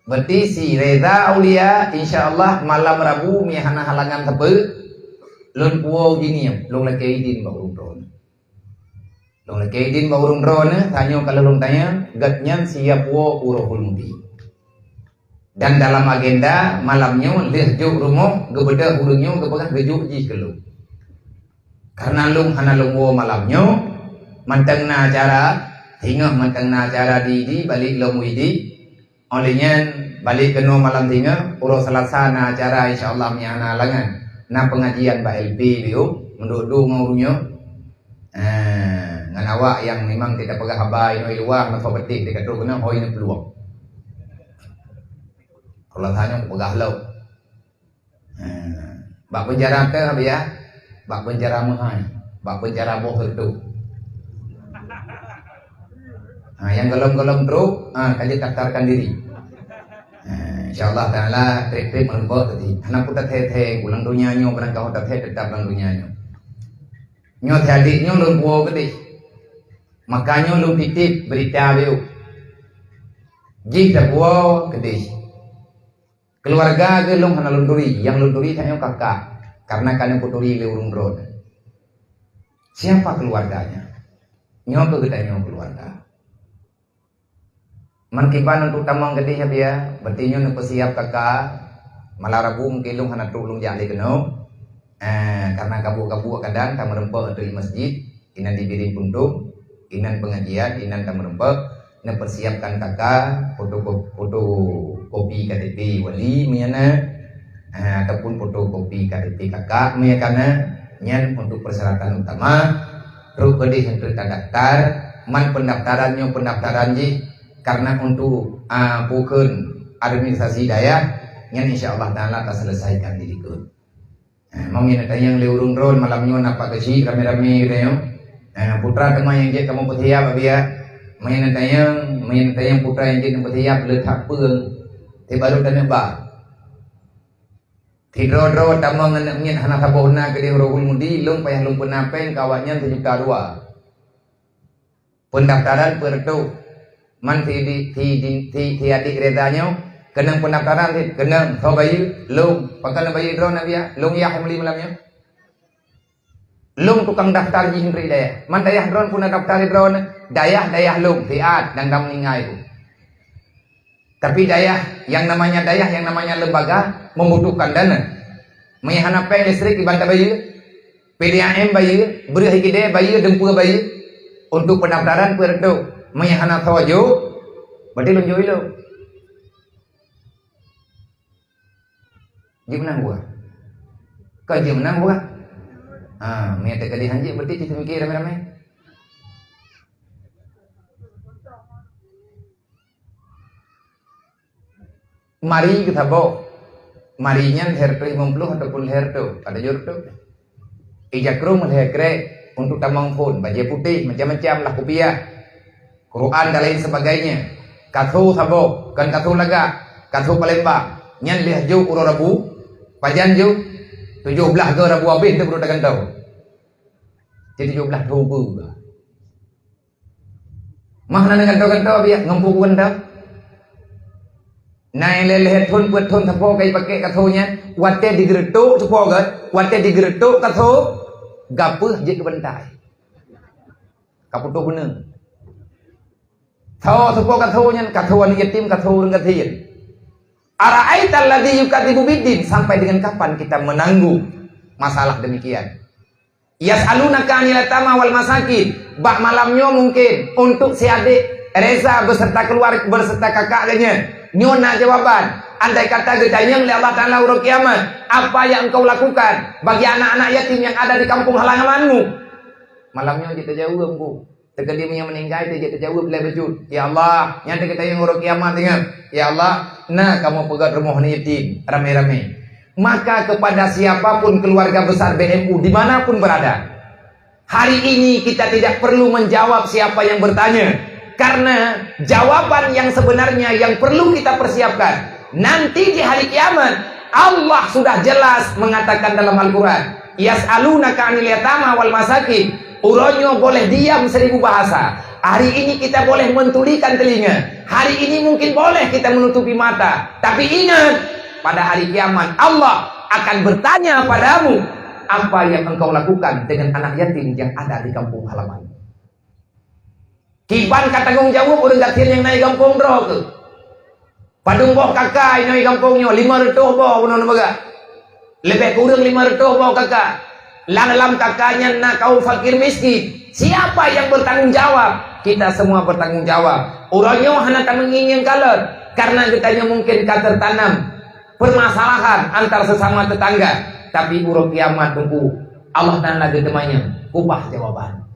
Berarti si Reza Aulia insyaallah malam Rabu mihana halangan tepe lun puau gini lun lagi idin baurung drone. Lun lagi idin baurung drone tanya kalau lun tanya gatnya siap puau urohul mudi. Dan dalam agenda malamnya lehjuk rumah gebeda urungnya gebeda gejuk ji kelu. Karena lung hana lung puau malamnya manteng na acara hingga mantengna acara di balik lomu idi olehnya balik keno malam hingga uro selasa na acara insyaallah miana langan na pengajian Mbak LP biu mendudu ngurunyo ngan awak yang memang tidak pegah habai no luar na petik dekat ru kena hoi na peluang kalau tanya pegah lau bak penjara ke ya bak penjara mahai bak penjara boh tu. Yang golong-golong truk, kali daftarkan diri. InsyaAllah ta'ala trik-trik melembut tadi. Anak putar teh-teh, ulang dunia nyo, barang kau teh tetap ulang dunia nyo. Nyo tadi nyo lun puau gede. Makanya lun titip berita biu. Jika puau gede. Keluarga ke lun hana lun duri, yang lun duri hanya kakak. Karena kalian puturi leurung drone. Siapa keluarganya? Nyo ke nyo keluarga. Mankiban untuk tamang gede ya biya, berarti nyo persiap kakak malarabu mungkin lung hana tulung jali keno, karena kabu-kabu kadang kamu rempok untuk di masjid, inan dibirin punduk, inan pengajian, inan kamu rempok, na persiapkan kakak foto kopi KTP wali miana, ataupun foto kopi KTP kakak miana, nyan untuk persyaratan utama, terus gede untuk daftar, man pendaftarannya pendaftaran ji. Karena untuk bukan administrasi daya yang insyaallah ta'ala tak selesaikan diriku. Mau minta yang leurung drone malamnya nampak kecil rame-rame gitu ya. Putra teman yang jadi kamu petiap abia. Minta yang putra yang jadi petiap letak peng. Baru dan nebak. Tidro-dro tamang ngenaknya hana sabona ke dia rohul mudi lung payah lung penapen kawannya 7 juta 2. Pendaftaran pertu man ti adik redanya kenang pendaftaran kenang tho bayi lung pangkal bayi drone nabia lung yah meli malamnya lung tukang daftar jing ri daya man dayah drone pun daftar drone dayah lung tiat dan dam ningai itu tapi dayah yang namanya lembaga membutuhkan dana mehana peng listrik di bantai bayi PDAM bayi beri hikide bayi dempur bayi untuk pendaftaran perdu mehana tawaju berarti lu joi lo gimana gua kau gimana gua meh teh kali hanji berarti kita mikir rame-rame mari kita bawa marinya herto 50 ataupun herto ada jurto ijakrum herkre untuk tamang pun baju putih macam-macam lah kopiah Quran dan lain sebagainya. Kathu sabo, kan kathu laga, kathu Palembang. Nyan lihat jauh uro rabu, pajan jauh 17 ke rabu habis dia perlu dagang tahu. Jadi 17 ribu. Mahna dengan tahu biar ngempuk tahu. Nai lelet thun buat thun sabo kai pakai kathunya, wate digeretuk sabo gat, wate digeretuk kathu gapuh je ke bentai. Kaputuh bener. Thaw sepo kathuan yatim kathurun kathian. Ara'aital ladzi yukadzibu biddin sampai dengan kapan kita menanggung masalah demikian. Yas'alunaka 'anil yatama wal masakin. Bak malamnya mungkin untuk si adik Reza beserta keluarga beserta kakaknya. Nyona jawaban. Andai kata gedanyang oleh Allah Ta'ala urut kiamat, apa yang engkau lakukan bagi anak-anak yatim yang ada di kampung halamanmu? Malamnya kita jauh engkau. Tegadi punya meninggal itu dia terjawab bila berjud. Ya Allah, yang kita yang urut kiamat dengan. Ya Allah, nah kamu pegat rumah yatim rame-rame. Maka kepada siapapun keluarga besar BMU dimanapun berada, hari ini kita tidak perlu menjawab siapa yang bertanya, karena jawaban yang sebenarnya yang perlu kita persiapkan nanti di hari kiamat Allah sudah jelas mengatakan dalam Al-Quran, yas'alunaka 'anil yatama wal masakin. Uronyo boleh diam 1000 bahasa. Hari ini kita boleh mentulikan telinga. Hari ini mungkin boleh kita menutupi mata. Tapi ingat, pada hari kiamat Allah akan bertanya padamu, apa yang engkau lakukan dengan anak yatim yang ada di kampung halaman. Kiban kata tanggung jawab orang gatir yang naik kampung dro ke. Padung boh kakak ini kampungnya 500 boh benar baga. Lebih kurang 500 boh kakak. Dalam kakaknya nak kau fakir miskin. Siapa yang bertanggung jawab? Kita semua bertanggung jawab. Orangnya hanya tak menginginkan kalah karena kitanya mungkin kata tertanam permasalahan antar sesama tetangga. Tapi urut kiamat tunggu Allah Ta'ala gedemannya kubah jawaban.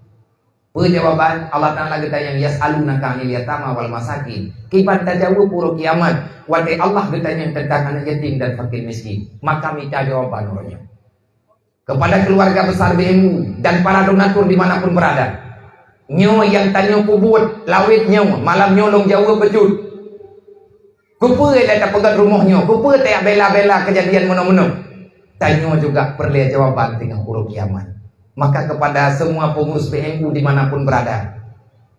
Jawaban Allah Ta'ala getanya yas'alunaka 'anil yatama wal masakin. Kibat tajawab urut kiamat. Wadai Allah getanya tentang anak yatim dan fakir miskin. Maka minta jawaban orangnya kepada keluarga besar BMU dan para donatur dimanapun berada. Nyo yang tanya kubut lawit nyo malam nyolong jauh becut. Kupu dia tak pegat rumahnya. Kupu tak bela-bela kejadian mana-mana. Tanya juga perlu jawaban dengan urut kiamat. Maka kepada semua pengurus BMU dimanapun berada,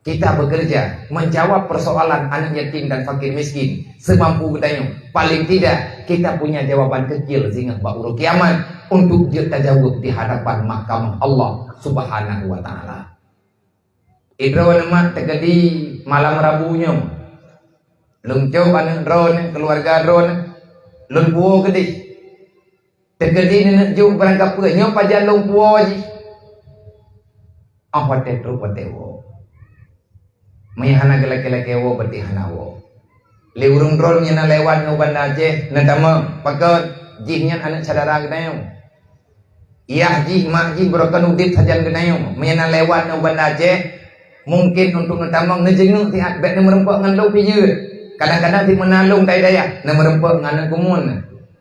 kita bekerja menjawab persoalan anak yatim dan fakir miskin semampu kita. Paling tidak kita punya jawaban kecil sehingga urut kiamat untuk kita jawab di hadapan mahkamah Allah Subhanahu wa Ta'ala. Idro nama terjadi malam Rabunya. Lung coba drone keluarga drone lung puo gede. Terjadi nak jauh berangkat pun nyo pajan lung puo ji. Oh pate tru pate wo. Mayhana gelak-gelak wo berarti hana wo. Le urung drone nya na lewat ngo banda je na tama pakat jihnya anak saudara gedayo. Iya jih mak jih brokan udip sajan gedayo. Mayana lewat ngo banda je mungkin untuk ngetamang nejenguk tiat bet merempak ngan lu pije. Kadang-kadang di menalung tai daya na merempak ngan kumun.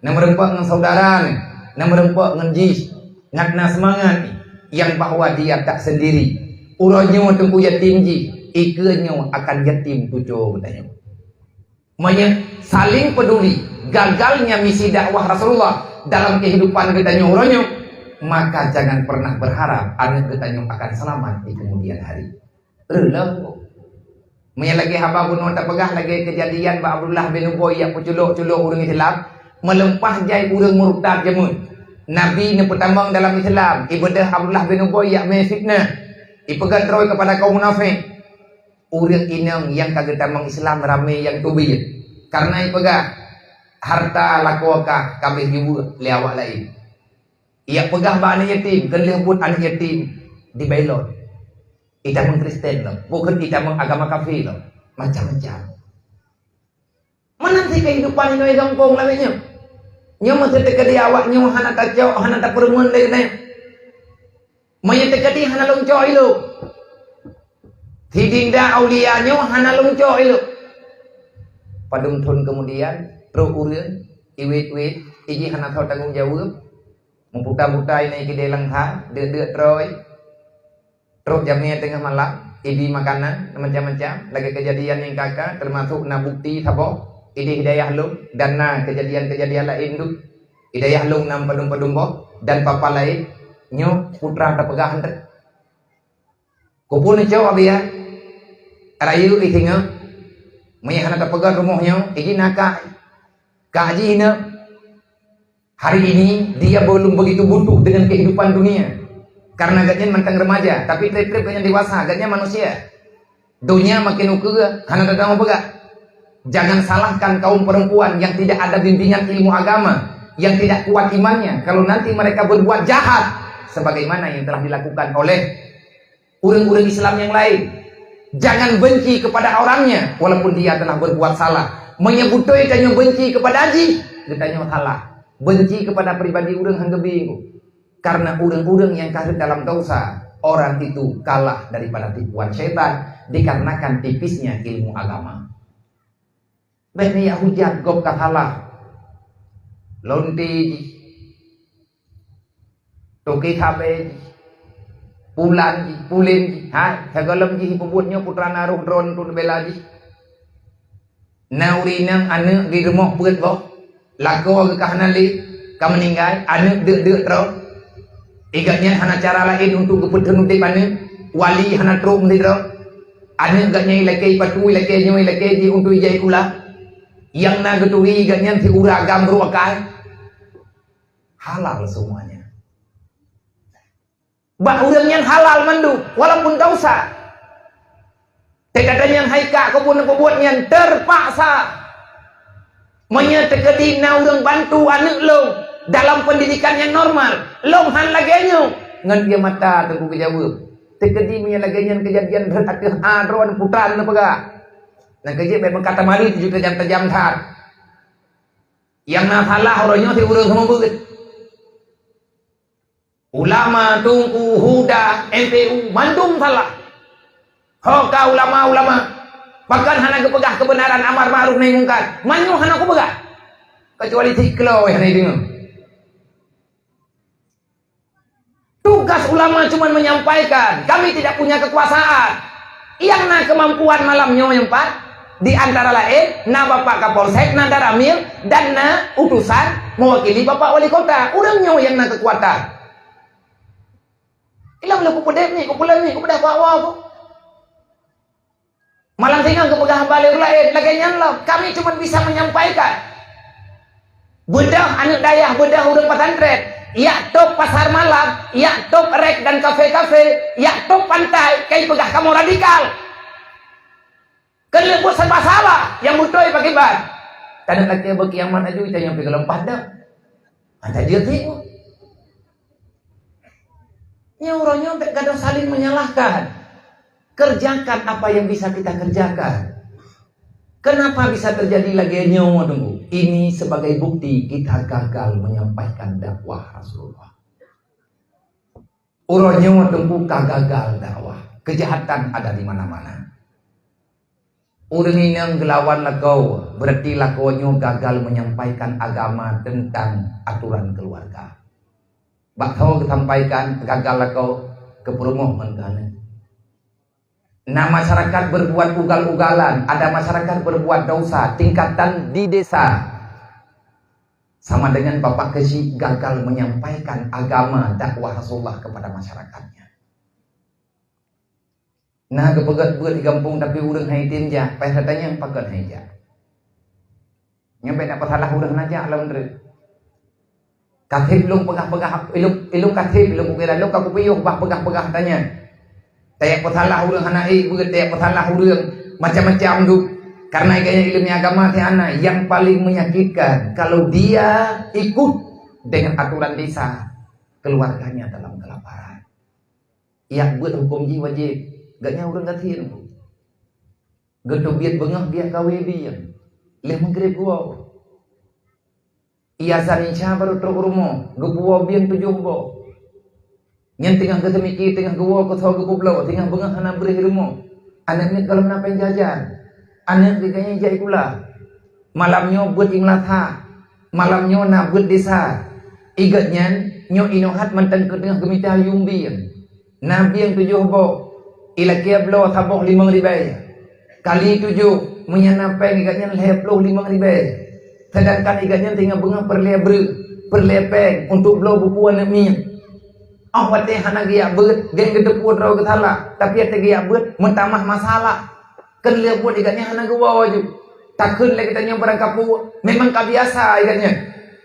Na merempak ngan saudara ni. Na merempak ngan jih. Ngakna semangat yang bahwa dia tak sendiri. Uronyo tunggu yatim ji, ikanyo akan yatim tujuh katanya. Makanya saling peduli. Gagalnya misi dakwah Rasulullah dalam kehidupan katanya uronyo, maka jangan pernah berharap anak katanya akan selamat di kemudian hari. Relah. Makanya lagi hamba pun tak pegah lagi kejadian Pak Abdullah bin Ubay yang penculuk-culuk orang Islam melempah jai orang murtad jamun. Nabi yang pertama dalam Islam ibadah Abdullah bin Ubay yang fitnah ipegat terus kepada kaum munafik. Orang inang yang kagak tamang Islam ramai yang tubir karena ipegat harta lakuakah kabeh juga lewat lain. Ia pegah anak yatim kelebut anak yatim di bailot. Kita mengkristen loh, bukan kita mengagama kafir loh, macam-macam. Mana sih kehidupan ini gampang lainnya? Nyo mesti tekadi awak nyo hana kacau hana tak perumuan lagi nih. Maya tekadi hana longco ilu. Hidinda aulia nyo hana longco ilu. Padung thun kemudian pro urun iwit iji hana tahu tanggung jawab. Membuta-buta ini ke dalam ha, dek troy. Terus jamnya tengah malam, idi makanan macam-macam. Lagi kejadian yang kakak termasuk na bukti tabo. Idi hidayah lung dan na kejadian-kejadian lain tu. Hidayah lung nam padung-padung boh dan papa lain nyo putra terpegahan ter. Kupun coba biar rayu itinga. Maya hana terpegang rumahnya, iki nakak kaji ina. Hari ini dia belum begitu butuh dengan kehidupan dunia. Karena agaknya mantan remaja, tapi trip-trip yang dewasa, agaknya manusia. Dunia makin ukur, hana datang pegak. Jangan salahkan kaum perempuan yang tidak ada bimbingan ilmu agama, yang tidak kuat imannya. Kalau nanti mereka berbuat jahat, sebagaimana yang telah dilakukan oleh orang-orang Islam yang lain. Jangan benci kepada orangnya, walaupun dia telah berbuat salah. Menyebutkan tanya benci kepada haji, ditanya salah. Benci kepada pribadi orang hangga bingung. Karena orang-orang yang kafir dalam dosa, orang itu kalah daripada tipuan setan dikarenakan tipisnya ilmu agama. Bani ya hujat gop kahalah. Lonti toki kabe pulan pulin ha sagalam ji pebutnya putra naruh drone tun belaji. Naurinang ane di rumah beut boh. Laku ke kahanali ka meninggal anu dek terus iganya hana cara lain untuk keputusan di mana wali hana terus di terus anu gaknya ilake patu ilake nyo ilake di untuk ijai kula yang na getui iganya ti uragam ruakai halal semuanya bah urang yang halal mandu walaupun dosa tekadanya haika kebun buatnya terpaksa menyatakan na urang bantu anak long dalam pendidikan yang normal long han lagenya ngan dia mata tengku kejawab tekadi punya lagenya kejadian berarti hadron putaran apa gak nah kejadian memang kata mari juga tajam tar yang na salah orangnya si urang sama beut ulama tungku huda MPU mandum salah hoka ulama bahkan hana kepegah kebenaran amar ma'ruf nahi mungkar manyu hana kepegah kecuali tiklo yang ini tugas ulama cuma menyampaikan kami tidak punya kekuasaan yang na kemampuan malamnya yang empat di antara lain na bapak kapolsek na daramil dan na utusan mewakili bapak wali kota urangnya yang na kekuatan ilang laku pedek ni kumpulan ni kumpulan apa malang tinggal kepegah balik lain laganya lah kami cuma bisa menyampaikan bedah anak dayah bedah urang pesantren ya top pasar malam ya top rek dan kafe-kafe ya top pantai kayak pegah kamu radikal kena buat serba salah yang butuh pakai ban kadang lagi berkiamat aja kita nyampe ke lempah dah ada dia tengok orangnya kadang saling menyalahkan kerjakan apa yang bisa kita kerjakan. Kenapa bisa terjadi lagi nyawa tunggu? Ini sebagai bukti kita gagal menyampaikan dakwah Rasulullah. Urangnya tunggu gagal dakwah. Kejahatan ada di mana-mana. Urang ini yang gelawan lakau berarti lakonyo gagal menyampaikan agama tentang aturan keluarga. Bakau sampaikan gagal lakau ke perumahan kan. Nah masyarakat berbuat ugal-ugalan, ada masyarakat berbuat dosa, tingkatan di desa. Sama dengan Bapak Kesi gagal menyampaikan agama dakwah Rasulullah kepada masyarakatnya. Nah kepegat buat di kampung tapi urang hai tinja, katanya yang pakat hai ja. Nyampe nak pasalah urang aja lawan re. Katib belum pegah-pegah, ilung katib belum kira lu kaku piyuh bah pegah-pegah tanya. Tayak petalah urang hanai beut tayak petalah urang macam-macam tu karena kayaknya ilmu agama ti anak yang paling menyakitkan kalau dia ikut dengan aturan desa keluarganya dalam kelaparan yang buat hukum ji wajib gaknya urang katin gedobiat bengah dia kawe dia leh menggrib gua iya saninca baru truk rumo gebuo biang tujuh bo yang tengah ketemiki tengah gua ke tahu gublau tengah bengah hana beri rumah anak ni kalau nak penjajan anak diganya jai kula malamnya buat imlatha malamnya nak buat desa igatnya nyo inohat mantan ke tengah gemita yumbi nabi yang tujuh bo ilakia blau taboh 5 ribai kali 7 menyanapai igatnya leploh 5 ribai sedangkan igatnya tengah bengah perlepeng untuk blau bukuan mi wate hana giya beut geng gedeput raw gethala tapi ate giya beut mentamah masalah kan lihat buat ikannya hana gewa waju takun lagi tanya barang kapu memang kabiasa ikannya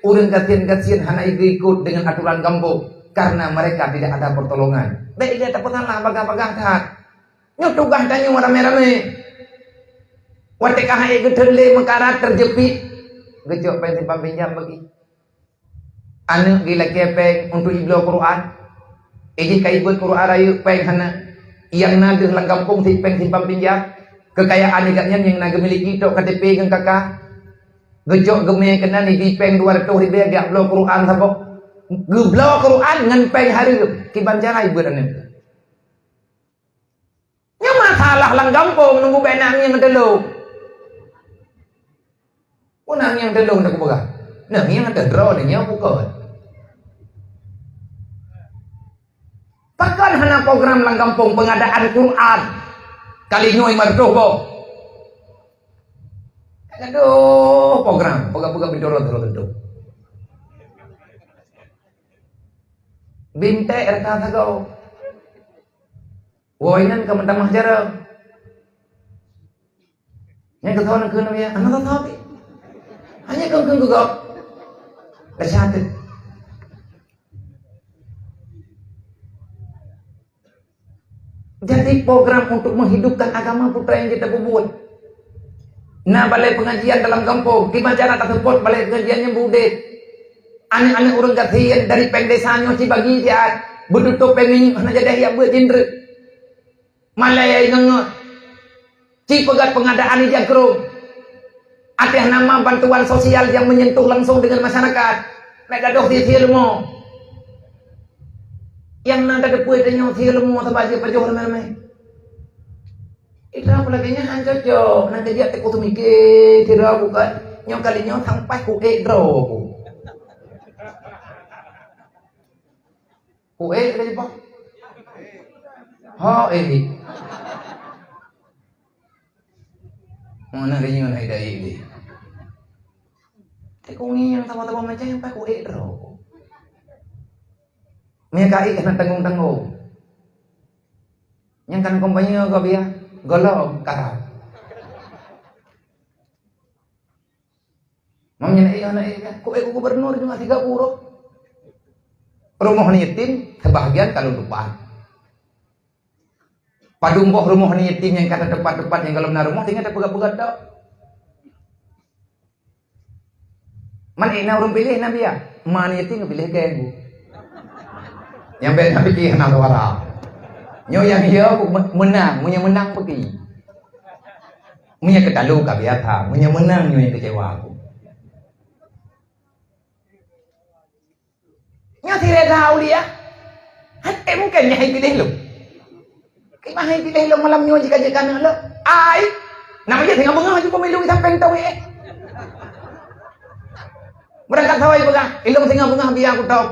urang kasian hana ikut dengan aturan kampung karena mereka tidak ada pertolongan baik dia tak pernah bagang-bagang kat nyutugah tanya rame-rame wate kahai gedele mengkarat terjepit gejok pengen pinjam bagi anu gila kepeng untuk iblo Quran Iji kaibut Quran ayu peng hana yang nade lang kampung si peng simpang pinjam kekayaan igaknya yang naga miliki tok KTP dengan kakak gejok geme kena ni di peng 200 ribu gak blo Quran sabok geblo Quran ngan peng hari kiban jana ibu dan itu nya masalah lang kampung nunggu benang yang telu punang yang telu tak boga nah yang ada draw nya bukan Bahkan hana program lang kampung pengadaan Quran kali nyoi mardoh bo Aduh, program, pegang-pegang bidoro tentu. Binte erta tagaw. Woinan ka mentamah jarang. Yang ketahuan ke nabi, anak tahu. Hanya kau juga tercatat. Jadi program untuk menghidupkan agama putra yang kita buat. Nah, balai pengajian dalam kampung, gimana cara tak support balai pengajiannya budet. Anak-anak orang kasihan dari pengdesanya si bagi dia betul pengen mana jadi yang berjindra. Malaya yang si pegat pengadaan ini jangkrum. Ada nama bantuan sosial yang menyentuh langsung dengan masyarakat. Mereka dok di ilmu. Yang nada depui tanya si ilmu atau baca pajuh ramai. Itu apa lagi nya hancur jo. Nanti dia tekuk tu mikir tidak bukan. Yang kalinya sampai ku edro. Ku ada apa? Ha ini. Mana dia yang ada ini? Tekuk ni yang tahu-tahu macam yang sampai ku edro. Mereka ikan tanggung-tanggung. Yang kan kompanya kau biar golong karang. Mamnya anak kau gubernur cuma 30. Rumah yatim sebahagian kalau depan. Padumboh rumah yatim yang kata depan-depan yang kalau benar rumah tinggal ada pegat-pegat dah. Mana ina orang pilih nabi ya? Mana yatim pilih ke ibu. Yang baik nak fikir nak warah. Nyo yang dia menang, punya menang pergi. Punya ketalu ka biasa, punya menang nyo yang kecewa aku. Nyo tidak tahu dia. Hati mungkin nyai pilih lu. Kemana pilih lu malam nyo jika nak lu? Ai, namanya tengah bengah juga pemilu sampai tahu eh. Berangkat sawai pegang, ilmu tengah bengah biar aku tahu.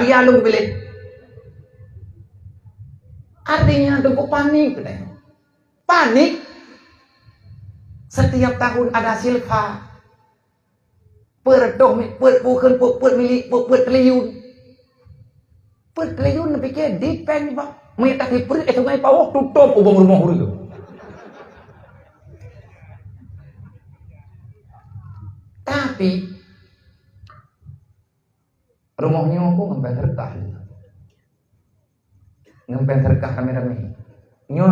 Biar lu pilih. Artinya aku panik. Panik. Setiap tahun ada silva. Bukan milik, triliun. Triliun pikir depend bang. Mereka diperi itu ngai pawok tutup ubang rumah itu. Tapi rumahnya aku sampai terkah. Ngempen serkah rame-rame. Nyo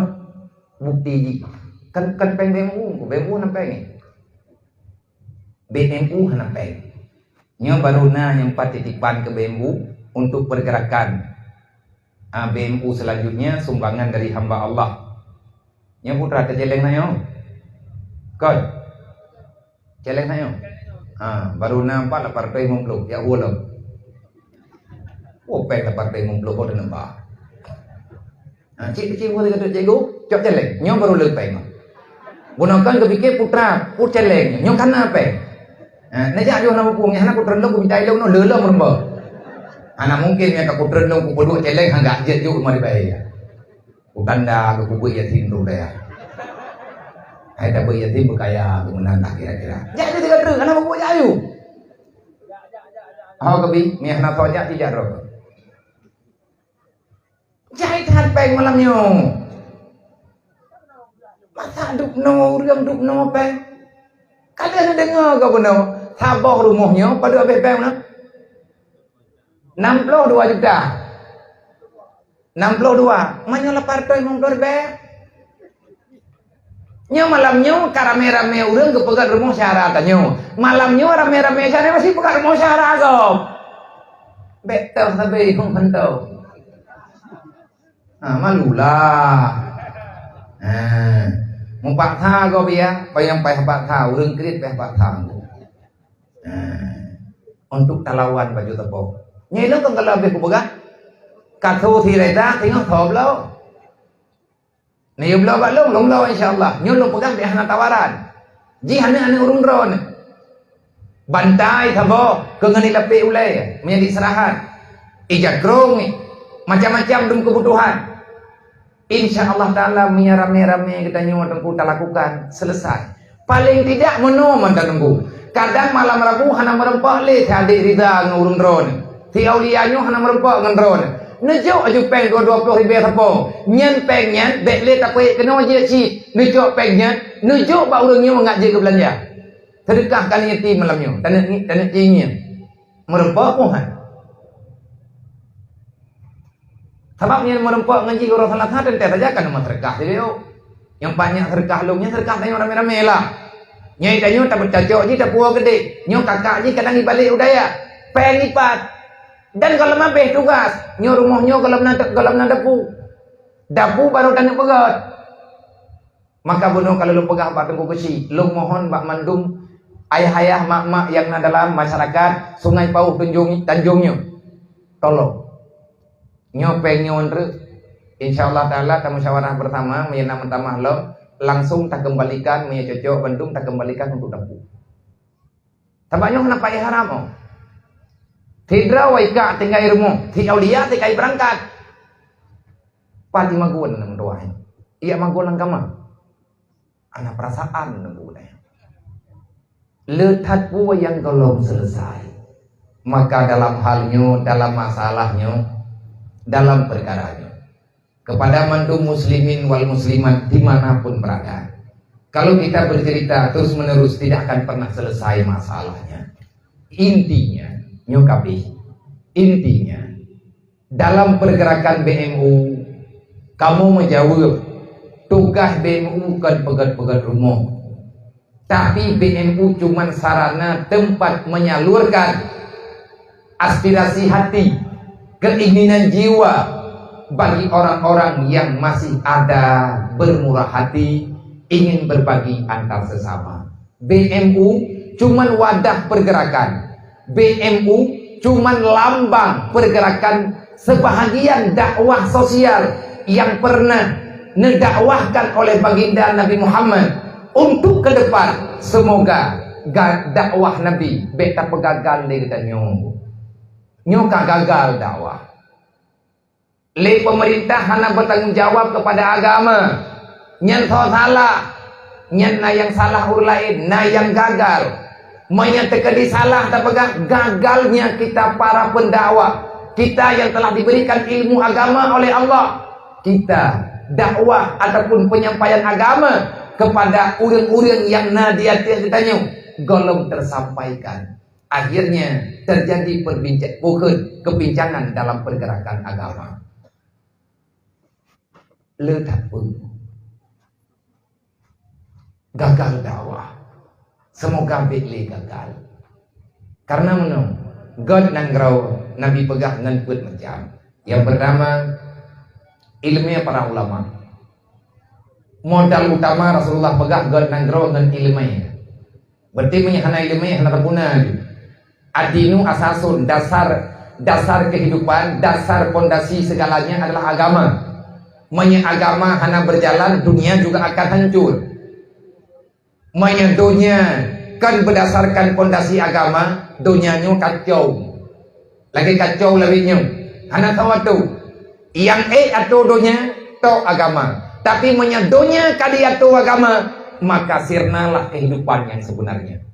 bukti kan peng BMU nampeng. BMU nampeng. Nyo baru yang titipan ke BMU untuk pergerakan. BMU selanjutnya sumbangan dari hamba Allah. Nyo putra terjeleng nayo. Kod. Jeleng nayo. Baru nampak lah partai memblok ya ulang. Peng partai memblok kau dah nampak. Cik kau kata cikgu, cok celeng, nyom baru lepeng. Gunakan kepikir putra, put celeng, nyom kan apa? Najak dia nama punya anak putra long minta ilmu no lelong meremba. Anak mungkin yang kau putra long kau berdua celeng hanggak jet juga mari baik. Utanda kau buat yatim tu dah. Ada buat yatim berkaya kemenang tak kira-kira. Jadi tiga terus, anak buat ayu. How kebi, miah nak saja tidak roh. Jahit peng malamnya. Masa duk no peng. Kalian dengar ke benar? Sabah rumahnya pada habis peng nak. 62 juta. 62. Mana lah partai mongkor peng. Nya malamnya karame-rame urang kepegat rumah syaratannya. Malamnya rame-rame sana masih pegat rumah syarah kau. Betul sampai kong pentau. Malulah. Mumpak tha kau biar, payang pak tha, urang krit pak tha. Untuk talawan baju tepok. Nyai lo kan kalau habis kubegat, katu thi reda, tengok thop lo. Nih belum balong, long insyaallah. Nyolong pegang di hana tawaran. Ji hana urung ron. Bantai thabo, kengani lepe ulai, menjadi serahan. Ijak krong, macam-macam dum kebutuhan. Insya Allah Ta'ala rame-rame kita nyawa tempuh lakukan selesai. Paling tidak meno mantan nunggu. Kadang malam Rabu hana merempak le hadik rida ngurung drone. Ti aulianyo hana merempak ngan drone. Nejo aju peng 20 ribu apa. Nyen peng nyen bek le tak kuik kena je ci. Nejo peng nyen, nejo ba urangnya ngak je ke belanja. Sedekahkan yatim malamnya. Tanah cingnya. Merempak Tuhan. Sebabnya merempak ngaji orang salat dan tak saja kan nama terkah dia. Yang banyak terkah lungnya terkah tanya rame-rame lah. Nyai tanya tak bercacok je tak puas gede. Nyo kakak je kadang dibalik udaya. Peng lipat. Dan kalau mabeh tugas, nyo rumahnya kalau nak depu. Depu baru tanya pegat. Maka bunuh kalau lu pegah bak tengku besi, lu mohon bak mandum ayah-ayah mak-mak yang dalam masyarakat Sungai Pauh Tanjungnya. Tolong. Nyopeng nyondre insyaallah taala ta musyawarah pertama menyena pertama lo langsung tak kembalikan menya cocok Bandung tak kembalikan untuk dampu. Tabaknya kenapa ya haram? Tidra waika tinggal ilmu, ti aulia tikai berangkat. Pati maguan nang doain. Iya maguan kama. Ana perasaan nang budaya. Letat pua yang belum selesai. Maka dalam halnya, dalam masalahnya, dalam perkaranya kepada mandum muslimin wal muslimat dimanapun berada, kalau kita bercerita terus menerus tidak akan pernah selesai masalahnya. Intinya nyokapi, intinya dalam pergerakan BMU kamu menjawab tugas BMU kan pegat-pegat rumah, tapi BMU cuma sarana tempat menyalurkan aspirasi hati, keinginan jiwa bagi orang-orang yang masih ada bermurah hati, ingin berbagi antar sesama. BMU cuman wadah pergerakan. BMU cuman lambang pergerakan sebahagian dakwah sosial yang pernah didakwahkan oleh baginda Nabi Muhammad untuk ke depan. Semoga dakwah Nabi beta pegagal dengan nyoka gagal dakwah. Le pemerintah hanya bertanggung jawab kepada agama. Nyen salah, nyen na yang salah ur lain, na yang gagal. Menyatakan salah tak pegang gagalnya kita para pendakwah. Kita yang telah diberikan ilmu agama oleh Allah. Kita dakwah ataupun penyampaian agama kepada urang-urang yang na di atas ditanya golong tersampaikan. Akhirnya terjadi kebincangan dalam pergerakan agama. Letak pun gagal dakwah. Semoga beli gagal. Karena menung God nangrau Nabi pegah ngan put macam. Yang pertama ilmunya para ulama. Modal utama Rasulullah pegah God nangrau ngan ilmunya. Berarti menyahana ilmunya hana berguna. Adinu asasun, dasar kehidupan, dasar pondasi segalanya adalah agama. Agama hana berjalan, dunia juga akan hancur. Dunia kan berdasarkan pondasi agama, dunianya kacau. Lagi kacau lebihnya. Hana tahu tu. Yang atau dunia to agama. Tapi dunia kali atau agama, maka sirnalah kehidupan yang sebenarnya.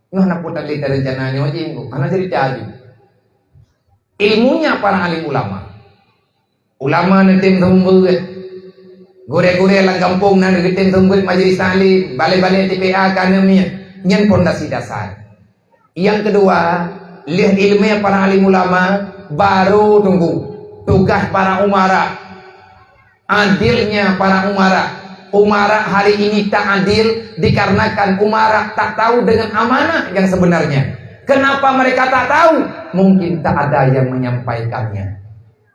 Nggak nak putar lihat rencananya aja itu, karena cerita aja. Ilmunya para alim ulama. Ulama nanti tembul, gore-gore lang kampung nanti tembul majelis ahli, balik-balik TPA kanamnya, nyen pondasi dasar. Yang kedua, lihat ilmunya para alim ulama, baru tunggu tugas para umara, adilnya para umara. Umara hari ini tak adil dikarenakan umara tak tahu dengan amanah yang sebenarnya. Kenapa mereka tak tahu? Mungkin tak ada yang menyampaikannya.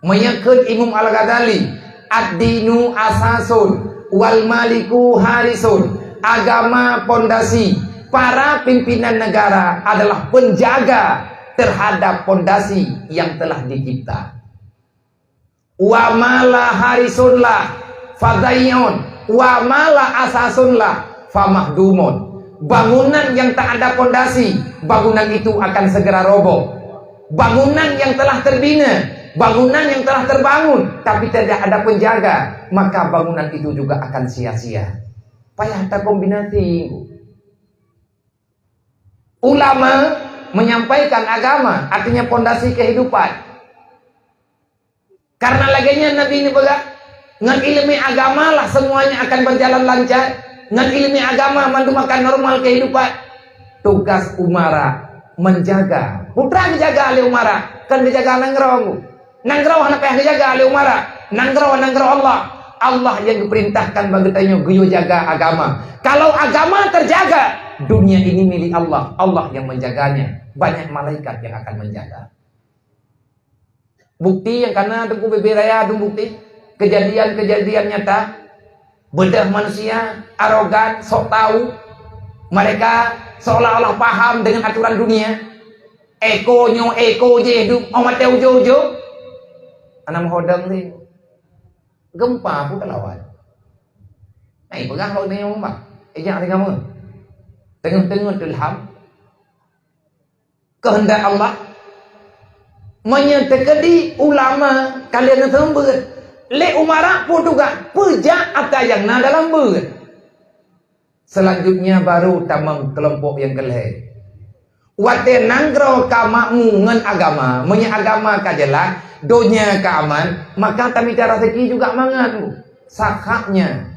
Menyekut Imam Al-Ghazali, ad-dinu asasun wal maliku harisun. Agama pondasi. Para pimpinan negara adalah penjaga terhadap pondasi yang telah dicipta. Wa mala harisunlah fadayun. Wa mala asasunlah famahdumun. Bangunan yang tak ada pondasi, bangunan itu akan segera roboh. Bangunan yang telah terbina, bangunan yang telah terbangun tapi tidak ada penjaga, maka bangunan itu juga akan sia-sia. Payah tak kombinasi. Ulama menyampaikan agama, artinya pondasi kehidupan. Karena laginya Nabi ini berkata, ngan ilmu agama lah semuanya akan berjalan lancar. Ngan ilmu agama mandumakan normal kehidupan. Tugas umara menjaga. Putra dijaga oleh umara, kan dijaga nanggrong. Nanggrong apa yang dijaga oleh umara? Nanggrong Allah. Allah yang diperintahkan bagi tanya guyo jaga agama. Kalau agama terjaga, dunia ini milik Allah. Allah yang menjaganya. Banyak malaikat yang akan menjaga. Bukti yang karena ada beberapa bukti kejadian-kejadian nyata. Bedah manusia arogan, sok tahu. Mereka seolah-olah paham dengan aturan dunia. Eko je hidup, omat ujo. Anam hodang ni. Gempa pun lawan. Ai pegang lo ni omak. Ejak dengan kamu. Tengah-tengah ilham. Kehendak Allah menyertai ulama kalian tersebut. Le umara pun juga pejak apa yang na dalam ber. Selanjutnya baru tamang kelompok yang kelih. Wate nanggro kamakmu ngan agama, agama kajelah, donya keaman, maka kami cara rezeki juga mangan. Sakaknya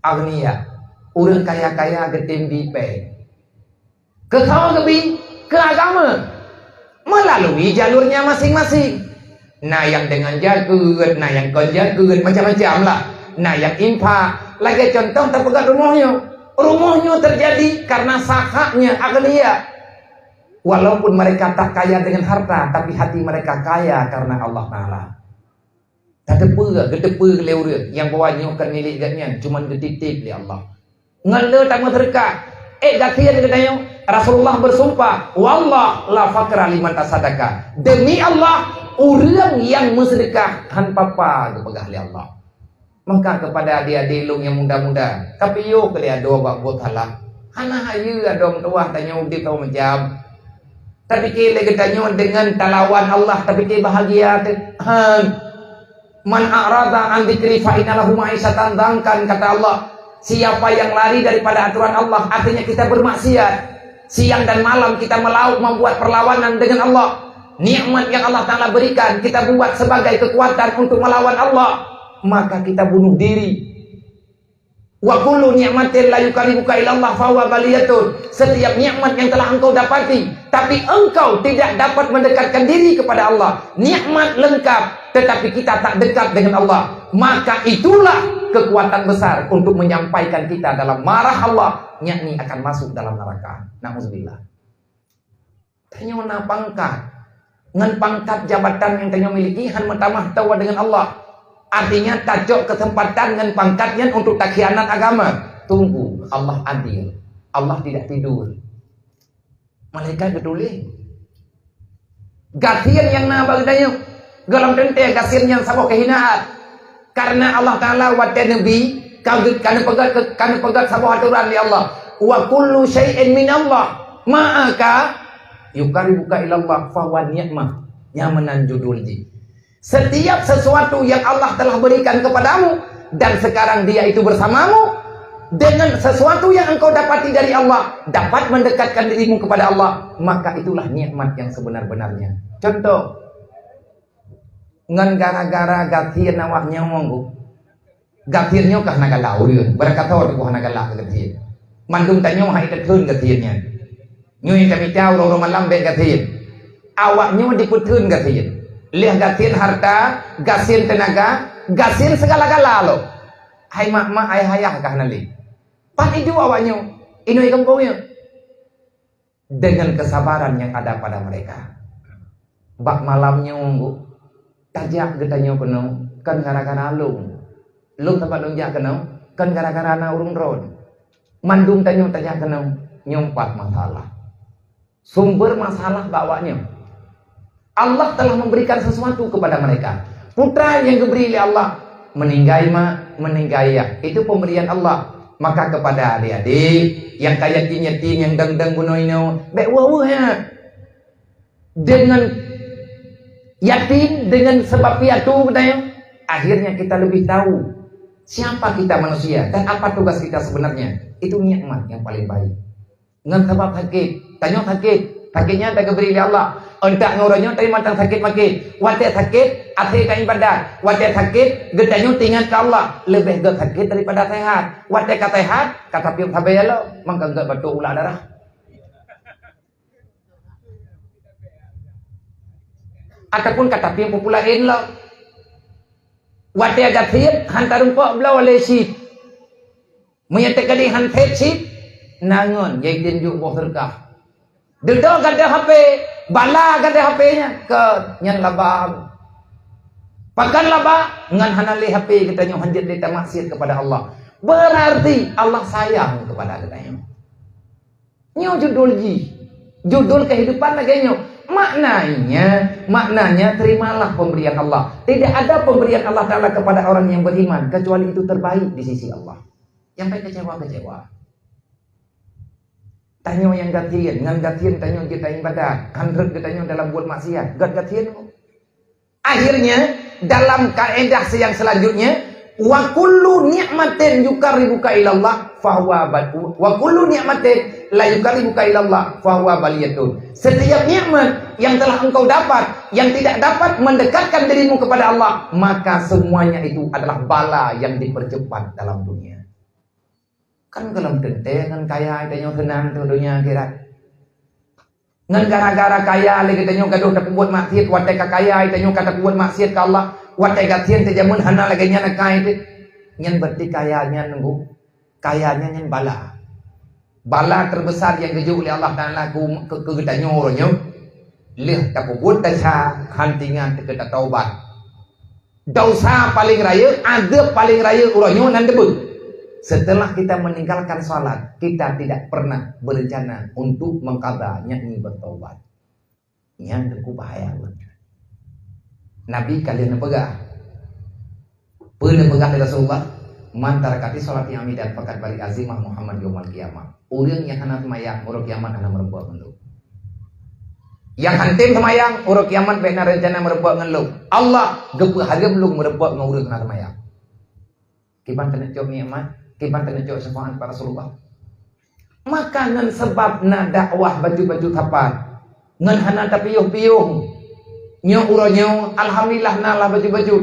agnia, orang kaya-kaya getimbi pe. Ketawa kebi ke agama melalui jalurnya masing-masing. Nah yang dengan jagut, nah yang kon jagut macam-macam lah. Nah yang infak, lagi contoh terpegat rumahnya terjadi karena sakaknya agnia. Walaupun mereka tak kaya dengan harta, tapi hati mereka kaya karena Allah Ta'ala. Gedepe lewur yang bawanya kan milik gatnya, cuman getitip oleh Allah. Ngale tak terdekat. Gatian katanya Rasulullah bersumpah, wallah la fakra liman tasadaka. Demi Allah, orang yang bersedekah tanpa apa kepegah oleh Allah. Maka kepada adik-adik long yang muda-muda, tapi yo kalian doa buat halah. Hana hayu adom tuah tanya udip kau menjam. Tapi kita katanya dengan talawan Allah, tapi kita bahagia. Man a'rada an dzikri fa inna lahu ma'isatan dangkan, kata Allah. Siapa yang lari daripada aturan Allah, artinya kita bermaksiat. Siang dan malam kita melaut membuat perlawanan dengan Allah. Nikmat yang Allah Ta'ala berikan kita buat sebagai kekuatan untuk melawan Allah, maka kita bunuh diri. Wa kullu ni'matin la yuqarribuka ila Allah fa huwa baliyatun. Setiap nikmat yang telah engkau dapati, tapi engkau tidak dapat mendekatkan diri kepada Allah. Nikmat lengkap, tetapi kita tak dekat dengan Allah. Maka itulah kekuatan besar untuk menyampaikan kita dalam marah Allah, yakni akan masuk dalam neraka. Nauzubillah. Tanya pangkat, ngan pangkat jabatan yang tanya miliki han mentamah tawa dengan Allah. Artinya tajok kesempatan dengan pangkatnya untuk tak khianat agama. Tunggu, Allah adil. Allah tidak tidur. Malaikat betuling. Gatian yang nabal dayo. Galam tente gasian yang sabok kehinaan. Karena Allah Ta'ala wate nabi kana pegat sabok aturan di Allah. Wa kullu syai'in min Allah ma'aka yuqarribuka ila Allah fa huwa ni'mah. Nyamanan judul ji. Setiap sesuatu yang Allah telah berikan kepadamu dan sekarang dia itu bersamamu, dengan sesuatu yang engkau dapati dari Allah, dapat mendekatkan dirimu kepada Allah, maka itulah nikmat yang sebenar-benarnya. Contoh, ngan gara-gara gatir nawaknya monggo. Gatirnya kah nagalau yun. Berkata orang kah nagalau gatir. Mandung tanyo hai ketun gatirnya. Nyuy kami tahu orang malam be gatir. Awaknya dikutun gatir. Lihat gasin harta, gasin tenaga, gasin segala-gala lo. Hai mak hai hayah kah nali. Pan itu awaknya, inoi kampungnya. Dengan kesabaran yang ada pada mereka. Bak malamnya ngunggu, tajak getanya penuh, kan gara-gara lung. Lung tempat lunjak kenau, kan gara-gara na urung ron. Mandung tanyo tajak kenau, nyompat masalah. Sumber masalah bawanya. Allah telah memberikan sesuatu kepada mereka. Putra yang diberi oleh Allah meninggai meninggai, itu pemberian Allah. Maka kepada adik-adik yang kaya tinyatin yang dang-dang bunoino, ya. Dengan yatim, dengan sebab piatu, akhirnya kita lebih tahu siapa kita manusia dan apa tugas kita sebenarnya. Itu nikmat yang paling baik. Ngan sebab sakit. Tanya sakit. Sakitnya tak beri oleh Allah. Entah ngoranya terima tang sakit makin. Watak sakit, akhirkan ibadat. Watak sakit, getanya tinggal ke Allah. Lebih get sakit daripada sehat. Watak kata sehat, kata pium sabai Allah. Maka get betul ulah darah. Ataupun kata pium populain lah. Watak gathir, hantar rumput belau oleh syid. Menyatakan di hantar syid. Nangon, jadi tunjuk buah terkah. Duduk gada HP, bala gada HP-nya ke nyan labah. Pakan labah ngan hanali HP kita nyo hanjat di maksiat kepada Allah. Berarti Allah sayang kepada kita nyo. Nyo judul kehidupan lagi nyo. Maknanya terimalah pemberian Allah. Tidak ada pemberian Allah Taala kepada orang yang beriman kecuali itu terbaik di sisi Allah. Yang kecewa. Tanya yang gatian, ngan gatian tanya kita ibadah, handret kita dalam buat maksiat, gatian. Akhirnya dalam kaedah yang selanjutnya, wa kullu ni'matin yukaribuka ilallah fahuwa badu, wa kullu ni'matin la yukaribuka ilallah fahuwa baliyatun. Setiap nikmat yang telah engkau dapat, yang tidak dapat mendekatkan dirimu kepada Allah, maka semuanya itu adalah bala yang dipercepat dalam dunia. Kan dalam tente kan kaya kita senang tu dunia akhirat. Ngan gara-gara kaya lagi kita gaduh tak buat maksiat, watai kaya kita kata buat maksiat ke Allah, watai gatian terjamun hana lagi nya nakai tu. Nyan berarti kayanya nunggu. Kayanya nyan bala. Bala terbesar yang keju oleh Allah Taala ke kita nyornya. Lih tak buat tasha hantingan kita taubat. Dosa paling raya, adab paling raya uranyo nan debut. Setelah kita meninggalkan salat, kita tidak pernah berencana untuk mengqadanya ini bertaubat. Yang cukup bahaya. Nabi kalian pegang. Pernah pegang dari Rasulullah. Mantar kati salat yang dan fakat balik azimah Muhammad yaumul qiyamah. Orang yang hanat mayang, uruk kiamat hana merebut ngeluh. Yang hantim semayang, uruk kiamat benar rencana merebut ngeluh. Allah gepu harga belum merebut nguruk hanat mayang. Kiban kena cok nikmat. Kiban tenjok syafaat para Rasulullah. Makanan sebab na dakwah baju-baju tapat. Ngan hana tapiyuh-piyuh. Nyo uronyo alhamdulillah nalah baju-baju.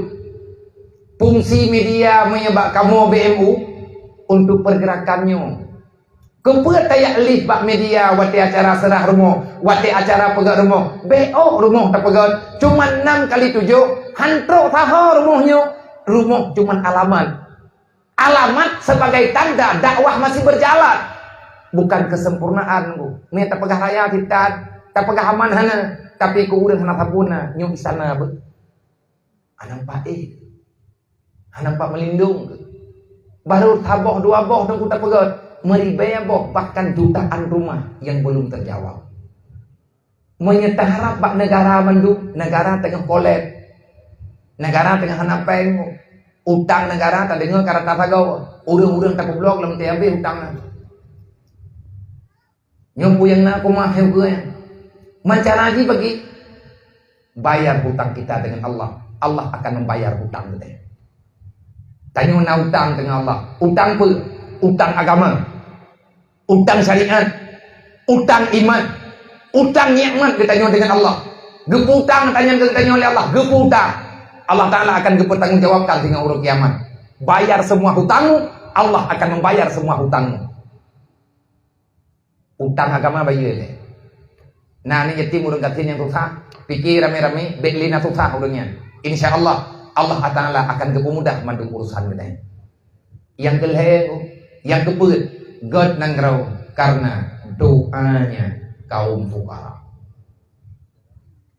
Fungsi media menyebab kamu BMU untuk pergerakannya. Keput tayak lih bak media wati acara serah rumah, wati acara pegat rumah. BO rumah tak pegat. Cuma 6 kali 7 hantrok taha rumahnya. Rumah cuma alamat. Alamat sebagai tanda dakwah masih berjalan. Bukan kesempurnaan ku. Ni tak pegah raya kita, tak pegah aman hana, tapi ku urang hana tapuna, nyu isana be. Anang pae. Anang pak melindung. Baru taboh 2 boh dan ku tak pegat. Meribaya boh bahkan jutaan rumah yang belum terjawab. Menyetaharap bak negara mandu, negara tengah kolab. Negara tengah hana peng. Utang negara tak dengar karena tak tahu urang-urang tak blok lam TMB utang. Nyompu yang nak kumah yang gue. Mencaraji bagi bayar hutang kita dengan Allah. Allah akan membayar hutang kita. Tanya na utang dengan Allah. Utang apa? Utang agama. Utang syariat. Utang iman. Utang nikmat kita tanya dengan Allah. Gepu utang tanya oleh Allah. Gepu utang. Allah Ta'ala akan dipertanggungjawabkan dengan urut kiamat. Bayar semua hutangmu, Allah akan membayar semua hutangmu. Utang agama bayar. Nah ini yatim urut gatin yang susah, pikir rame-rame, beklina susah urutnya. Insya Allah Ta'ala akan kemudah mandu urusan kita. Yang kelihatan, yang kebut, God nangrau karena doanya kaum fukara.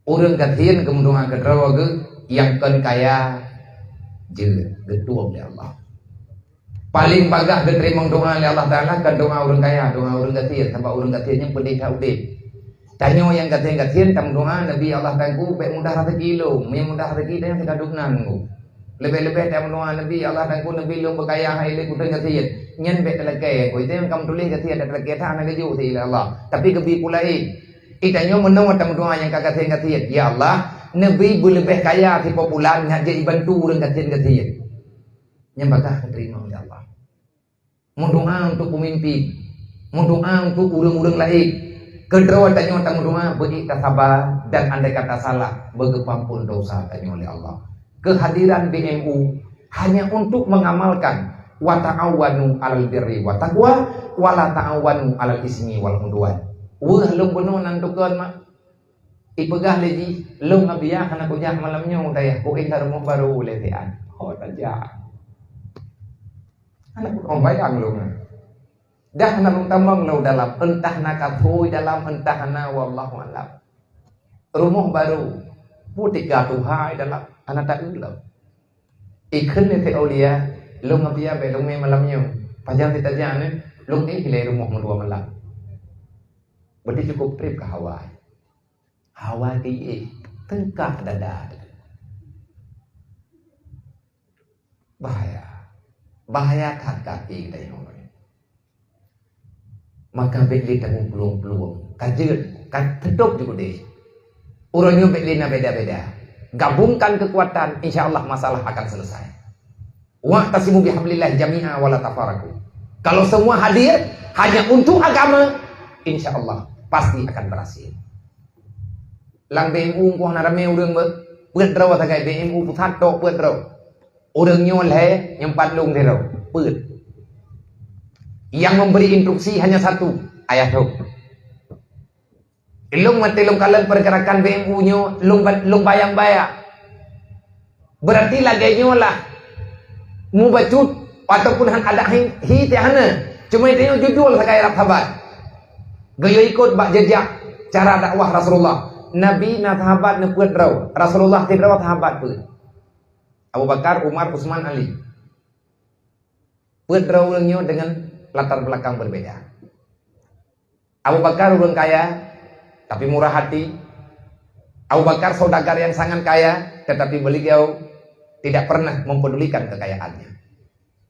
Urut gatin kemudian kedrawa yang kan kaya je getua oleh Allah. Paling bagah diterima doa oleh Allah Taala kan doa orang kaya, doa orang gatir, tambah orang gatirnya pendeta udip. Tanyo yang gatir-gatir tam doa Nabi Allah tangku baik mudah rezeki lo, yang mudah rezeki yang kaduknan ku. Lebih-lebih tam doa Nabi Allah tangku Nabi lo berkaya hai le kudan gatir. Nyen baik telake, ko itu yang kamu tulis gatir ada telake tha na gaju ti Allah. Tapi kebi pulai. Itanyo menong tam doa yang kagatir-gatir. Ya Allah, Nabi lebih kaya si popular nak jadi bantu orang gatin-gatin. Yang bakal terima oleh Allah. Mendoa untuk pemimpin. Mendoa untuk urang-urang lain. Kedua tanya tentang doa beri sabar dan andai kata salah berkepampun dosa tanya oleh Allah. Kehadiran BMU hanya untuk mengamalkan wa ta'awanu 'alal birri wa taqwa wa la ta'awanu 'alal ismi wal 'udwan. Wah lung beno nantukeun mak. Ipegah lagi lung ngabiah kana kujah malamnya udayah ko ing rumah baru letean. Oh tajak. Anak pun bayang lung. Dah nalung tamang lo dalam entah nakathui dalam entah na wallahu alam. Rumah baru putih gatuhai dalam anak tak ulam. Ikan ni te aulia lo ngapia be lo me malamnya. Pajang kita jane lo ni hilai rumah dua malam. Berarti cukup trip ke Hawaii. Hawaii tengkah dada. Bahaya tak kaki kita yang maka bekli tanggung peluang-peluang kajet kan tutup juga deh urangnya bekli na beda-beda gabungkan kekuatan insyaallah masalah akan selesai wa tasimu bihablillah jami'a wala tafaraku kalau semua hadir hanya untuk agama insyaallah pasti akan berhasil lang BMU ko narame urang beut raw tagai BMU pusat tok beut raw urang nyol he nyempat lung de raw beut. Yang memberi instruksi hanya satu, ayah tu. Ilung mati lung kalian pergerakan BMU-nya, lung bayang-bayang. Berarti laganya lah mu bacut ataupun ada hitiana. Cuma itu jujur sekali sahabat. Gaya ikut bak jejak cara dakwah Rasulullah. Nabi na sahabat na puat raw. Rasulullah tidak raw sahabat pun. Abu Bakar, Umar, Utsman, Ali. Puat raw orangnya dengan latar belakang berbeda. Abu Bakar orang kaya tapi murah hati. Abu Bakar saudagar yang sangat kaya tetapi beliau tidak pernah mempedulikan kekayaannya.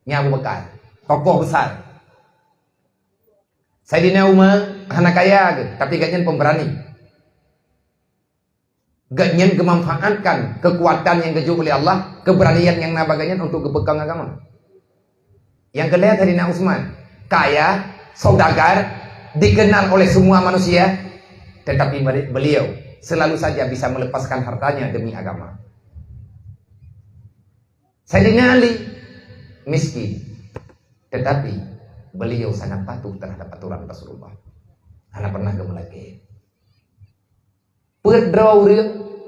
Ini Abu Bakar, tokoh besar. Sayyidina Umar anak kaya tapi gaknya pemberani. Gaknya memanfaatkan kekuatan yang keju oleh Allah, keberanian yang nabaganya untuk kepegang agama. Yang kedua Sayyidina Utsman kaya, saudagar, dikenal oleh semua manusia, tetapi beliau selalu saja bisa melepaskan hartanya demi agama. Sayyidina Ali miskin, tetapi beliau sangat patuh terhadap aturan Rasulullah. Karena pernah gemelaki. Pedro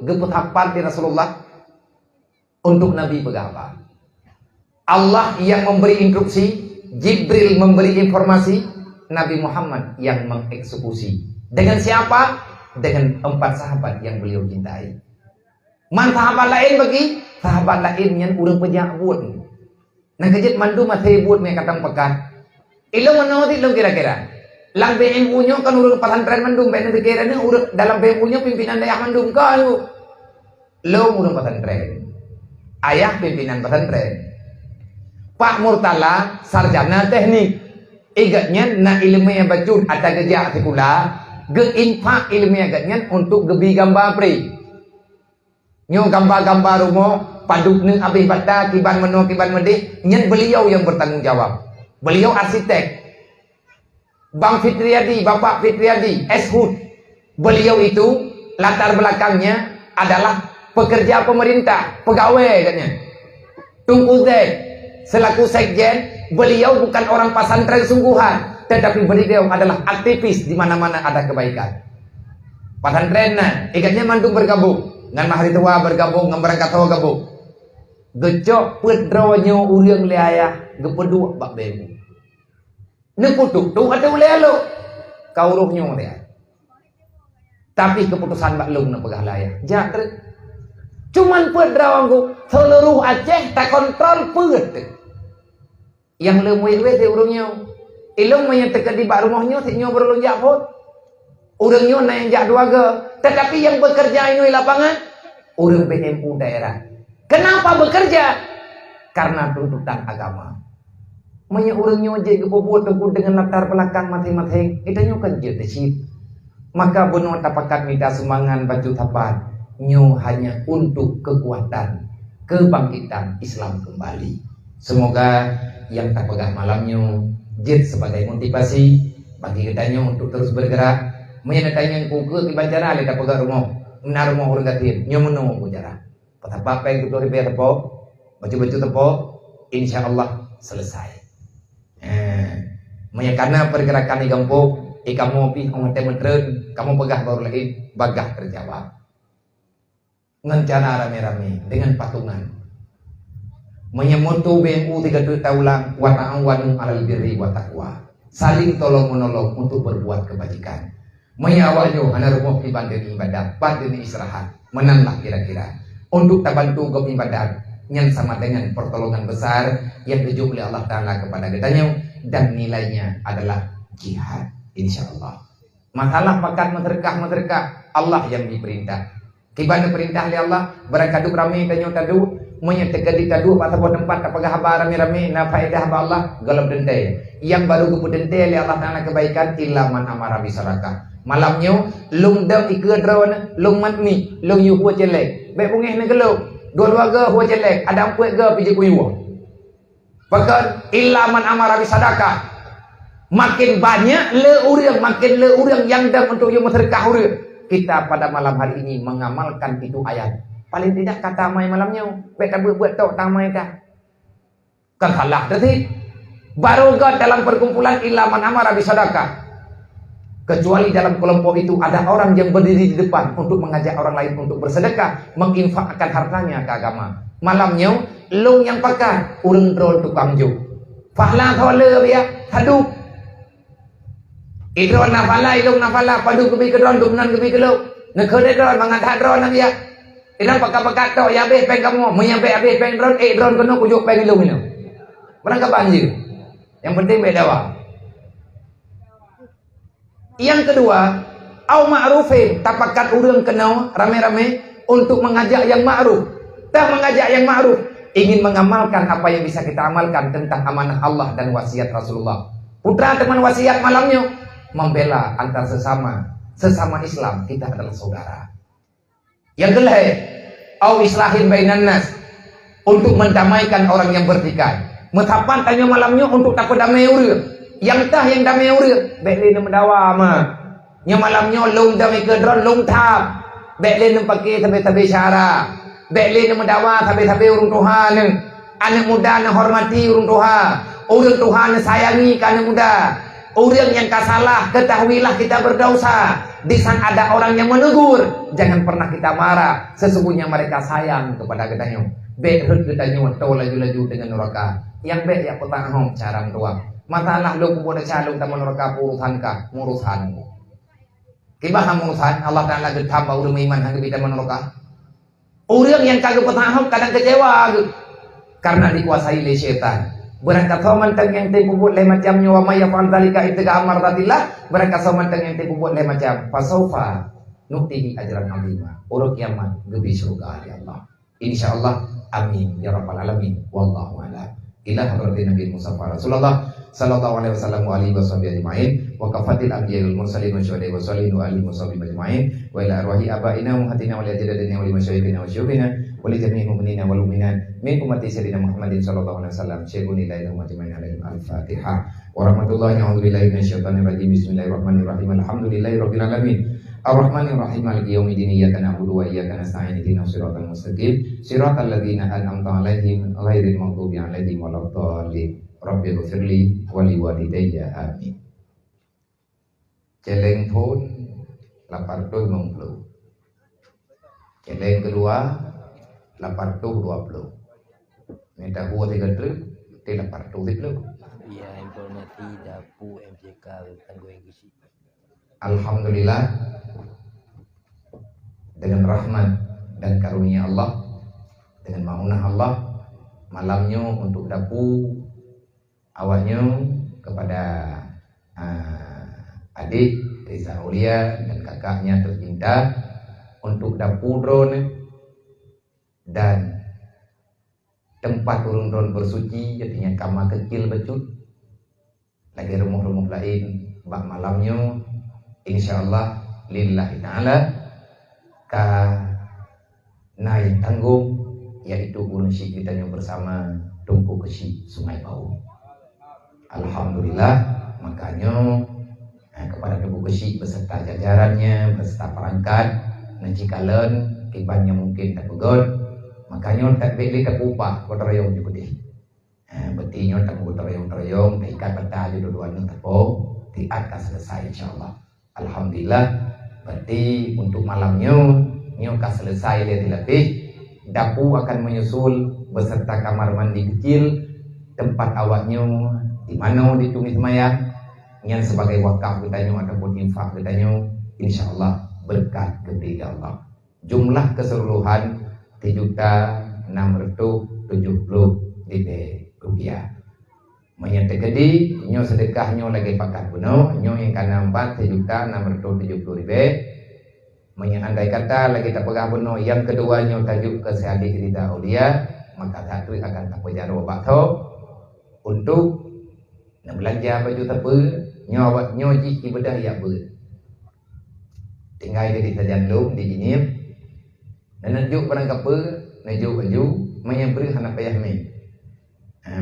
gepetapan di Rasulullah untuk Nabi begapa. Allah yang memberi instruksi, Jibril memberi informasi, Nabi Muhammad yang mengeksekusi. Dengan siapa? Dengan 4 sahabat yang beliau cintai. Man sahabat lain bagi sahabat lain yang urang pejak buat. Nah kejit mandu materi buat mereka katang pekan. Ilmu menauti ilmu kira-kira. Lang BMU-nya kan urang pesantren mandum, ben kira-kira urang dalam BMU-nya pimpinan daerah mandum kan. Lo urang pesantren. Ayah pimpinan pesantren. Pak Murtala sarjana teknik. Igatnya na ilmu yang bacun atau kerja sekolah, geinfak ilmu agatnya untuk gebi gambar pri. Nyo gambar-gambar rumah, paduk neng abih bata, kiban meno kiban medih, nyen beliau yang bertanggung jawab. Beliau arsitek. Bang Fitriadi, Bapak Fitriadi, Eshud. Beliau itu latar belakangnya adalah pekerja pemerintah, pegawai katanya. Tunku Zaid selaku sekjen, beliau bukan orang pesantren sungguhan, tetapi beliau adalah aktivis di mana-mana ada kebaikan. Pesantren ikatnya mandu bergabung, ngan mahari tua bergabung, ngan berangkat tua gabung. Gecok pedronya uriang leayah, gepedu bak bemu. Neputuk tu ada ulelo, kau rohnya dia. Tapi keputusan bak lung na pegah layah, jatret. Cuman pedrawangku seluruh Aceh tak kontrol ped. Yang lemui we te urangnya. Ilung menyatakan di bak rumahnya sinyo berlonjak pun. Urangnya na yang jak duaga. Tetapi yang bekerja ini lapangan urang BMU daerah. Kenapa bekerja? Karena tuntutan agama. Manya urangnya je gebobot dengan latar belakang masing-masing. Kita nyo kerja desip. Maka benar tapakan minta semangat baju tapan. Nyo hanya untuk kekuatan kebangkitan Islam kembali. Semoga yang tak pegang malamnya jid sebagai motivasi bagi kitanya untuk terus bergerak. Menyatakan kuku kibanjana le dapat rumah, menar rumah orang katir, nyomono kucara. Patapa peng tu ribe tepo, baju-baju tepo, insyaallah selesai. Karena pergerakan di kampung, kamu pi ngomong temen kamu pegah baru lagi bagah terjawab. Ngencana rame-rame dengan patungan. Menyemutu BMU 3 taulang wa ta'awanu 'alal birri wa taqwa. Saling tolong menolong untuk berbuat kebajikan. Menyawanyo ana rumah ibadah ibadat, badani istirahat. Menanlah kira-kira untuk tabantu ke ibadat yang sama dengan pertolongan besar yang dijub oleh Allah Ta'ala kepada kitanya dan nilainya adalah jihad insyaallah. Masalah pakat menterkah Allah yang diperintah. Kibana perintah oleh Allah berakadu rame tanyo tadu menyatakan di tadu atau tempat apakah habar rame-rame na faedah Allah galap dentai. Yang baru kepudentai oleh Allah Ta'ala kebaikan illa man amara bisarakah. Malamnya lung dam ikadron lung matni lung yu huwa celek. Baik pungih ne gelo. Dua-dua ge huwa celek ada empuek ge pije kuyu. Bahkan illa man amara bisadakah. Makin banyak makin le urang yang dam untuk yu sedekah urang. Kita pada malam hari ini mengamalkan itu ayat. Paling tidak kata mai malamnya. Baik tak buat tok tamai dah. Kan salah tadi. Baru God dalam perkumpulan illa man amara bisadakah. Kecuali dalam kelompok itu ada orang yang berdiri di depan untuk mengajak orang lain untuk bersedekah, menginfakkan hartanya ke agama. Malamnya, long yang pakar, urang drol tukang juk. Fahla thole ya, hadu. Idron nafala, ilong nafala, padu kebi kedron, dumnan kebi kelok. Nekere dron, mangat dron na ya. Ilang pakat to, ya beh peng kamu, menyampe abeh peng dron, dron kena kujuk peng ilong ilong. Berangkat banjir. Yang penting beda wah. Yang kedua, au ma'rufin, tapakat urang kenal rame-rame untuk mengajak yang ma'ruf. Dan mengajak yang ma'ruf, ingin mengamalkan apa yang bisa kita amalkan tentang amanah Allah dan wasiat Rasulullah. Putra teman wasiat malamnya membela antar sesama Islam, kita adalah saudara. Yang kedua, au islahin bainan nas, untuk mendamaikan orang yang bertikai. Metapan tanya malamnya untuk takut damai urang. Yang tah yang damai urang baik lain mendawa mah nya malamnya long damai ke dron long tap baik lain pakai tabe-tabe syara baik lain mendawa tabe-tabe urang Tuhan anak muda nak hormati urang Tuhan sayangi ke anak muda urang yang kasalah ketahuilah kita berdosa di sana ada orang yang menegur jangan pernah kita marah sesungguhnya mereka sayang kepada kitanya baik hut kitanya tau laju-laju dengan neraka yang baik ya petang carang doang masalah lu kumpul calung taman neraka murusan. Kibah murusan Allah Taala getam bau iman hang kita neraka. Urang yang kagak petaham kadang kecewa karena dikuasai oleh setan. Berangkat somantang yang tempo buat le macam nyawa maya fal dalika ittiqa amartatillah berangkat somantang yang tempo buat le macam fasaufa nuktihi ajran azima. Urang kiamat gebi surga ya Allah. Insyaallah amin ya rabbal alamin wallahu a'lam. Ila hadratin Nabi Mustafa Rasulullah sallallahu alaihi wasallam wa alihi washabihi ajma'in wa kafatil anbiya'i wal mursalin wa syuhada'i wa salihin wa alihi washabihi ajma'in wa ila arwahi abaina wa hatina wa li ajdadina wa li masyayikhina wa syuyukhina wa li jami'il mu'minina wal mu'minat min ummati sayyidina Muhammadin sallallahu alaihi wasallam syaikhun lillahi wa majma'in alaihim al-fatihah wa rahmatullahi wa billahi minasyaitonir rajim bismillahirrahmanirrahim alhamdulillahi rabbil alamin Ar-Rahmanir Rahim maliki yaumiddin iyyaka na'budu wa iyyaka nasta'in ihdinas siratal mustaqim siratal ladzina an'amta 'alaihim ghairil maghdubi 'alaihim waladdallin Rabbi ghfirli wa liwalidayya amin. Celeng pun lapar tuh mengpelu. Celeng kedua lapar tuh 20. Minta buat 3 truk, te lapar tuh 20.
Ya informasi dapu MCK tanggo yang isi.
Alhamdulillah dengan rahmat dan karunia Allah dengan maunah Allah malamnya untuk dapu awalnya kepada adik Risa Aulia dan kakaknya tercinta untuk dapu drone dan tempat turun drone bersuci jadinya kamar kecil becut lagi rumah-rumah lain bak malamnya insyaallah lillahi ta'ala ka naik tanggung yaitu gunung syik kita yang bersama Tungku Kesi Sungai Bau. Alhamdulillah makanya kepada Ibu Gesyik beserta jajarannya, beserta perangkat, dan jika len kibannya mungkin tak begot, makanya tak beli tak upah kotorayong juga deh. Betinya tak kotorayong ikat peta juga dua nang tepung, tiat kan selesai insyaallah. Alhamdulillah, berarti untuk malamnya nyo kan selesai lebih. Dapu akan menyusul beserta kamar mandi kecil, tempat awaknya di mana ditumis mayat yang sebagai wakaf kitanya ataupun infak kitanya, insyaallah berkat gede Allah. Jumlah keseluruhan 3.670.000 rupiah. Menyata gede nyo sedekahnya lagi pakat benar, nyo yang kana 4.670.000. Andai kata lagi tak pegah benar yang keduanya tajuk kesehadik rida ulia, maka satu akan tak pejara obat untuk belanja baju tepe nyo ji ibadah ya ber tinggal di sajan lum di sini dan najuk barang apa najuk baju menyemberi anak payah main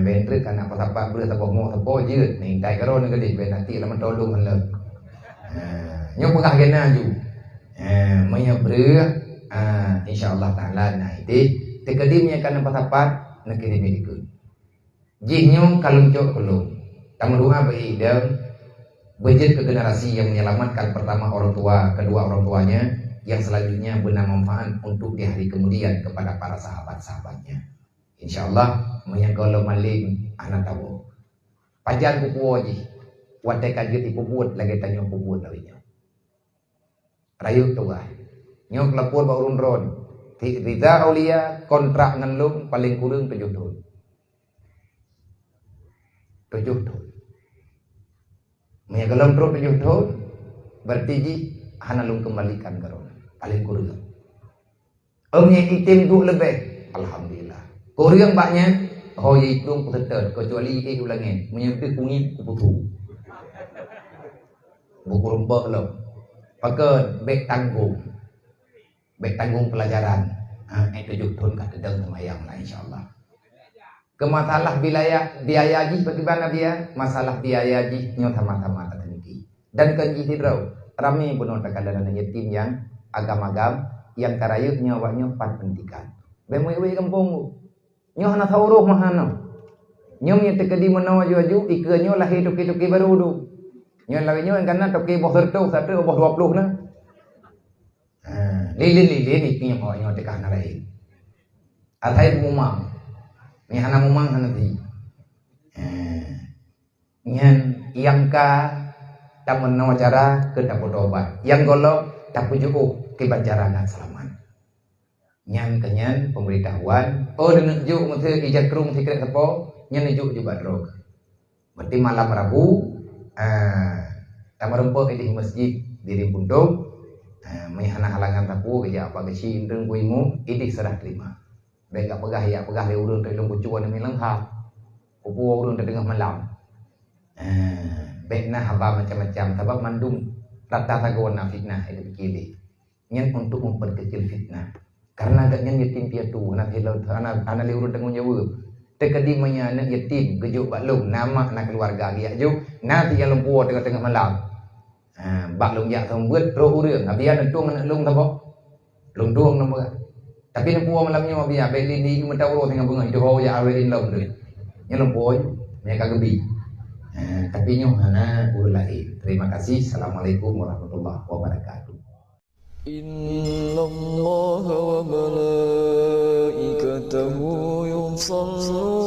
bentre kana apa-apa ber tak mau tepo je ning tai karo nang gede ben nanti lamun tolong hendak nyo pegah kena ju menyemberi insyaallah taala nah itu tekadimnya kana apa-apa nak kirim ikut jinyo kalung cok kelung tamu doa bagi dan budget ke generasi yang menyelamatkan pertama orang tua, kedua orang tuanya, yang selanjutnya benar manfaat untuk di hari kemudian kepada para sahabat-sahabatnya. Insyaallah menyagolo maling anak tahu. Pajar kupu aji, wadah kaget ibu buat lagi tanya ibu buat tawinya. Rayu tua, nyok lapor baurun ron. Riza Aulia kontrak ngelung paling kurang 7 tahun. 7 tahun. Menyagalom terus 7 tahun berarti ji hanalung kembalikan karona paling kurang. Omnya itim du lebih alhamdulillah. Kurang banyak hoi tung puteter kecuali itu ulangin menyebut kungin kuputu. Buku rumpah lo. Pakai bek tanggung. Bek tanggung pelajaran. Itu 7 tahun kat dedang semayang lah insyaallah. Ke masalah biaya ji bagaimana dia? Masalah biaya ji nyo sama-sama tertentu. Dan kenji hidrau rami benar terkadang yatim yang agam-agam yang karayut nyawanya 4 pendidikan. Bemuy kampung nyo hana tauruh mahana. Nyo nya tekadi menawa ju ike nyo lahir toki baru du. Nyo lawi nyo kana toki boh sertu satu boh 20 nah. Lilin iki nyo tekana lain. Atai mumang ni hana mumang hana ti nyan yang ka tamen no cara ke dapat obat yang golok tak pujuk ke banjaran selamat nyan kenyan pemberitahuan dengan juk mesti ijat kerung sikret tepo nyan juk juga drog berarti malam Rabu tamarempo di masjid diri pundung mehana halangan tapu kerja apa kesi indeng kuimu idik serah terima baik pegah le urun telung kucuan demi lengkap kupu urun tengah malam baik nah haba macam-macam sebab mandum rata tagona fitnah itu kiri nyen untuk memperkecil fitnah karena agaknya yatim piatu anak le urun tengah nyawa tekadimanya anak yatim gejuk baklung nama anak keluarga dia juk nanti yang lempuh tengah malam baklung yak sambut roh urang abian entung anak lung tabo lung tuang nama tapi lempuh malamnya biar beli di mentau dengan bunga itu ho ya awalin lom tu nya lempuh mereka gebi tapi nyo hana urang lain. Terima kasih. Assalamualaikum warahmatullahi wabarakatuh.
Inna Allah wa malaikatahu yusalluna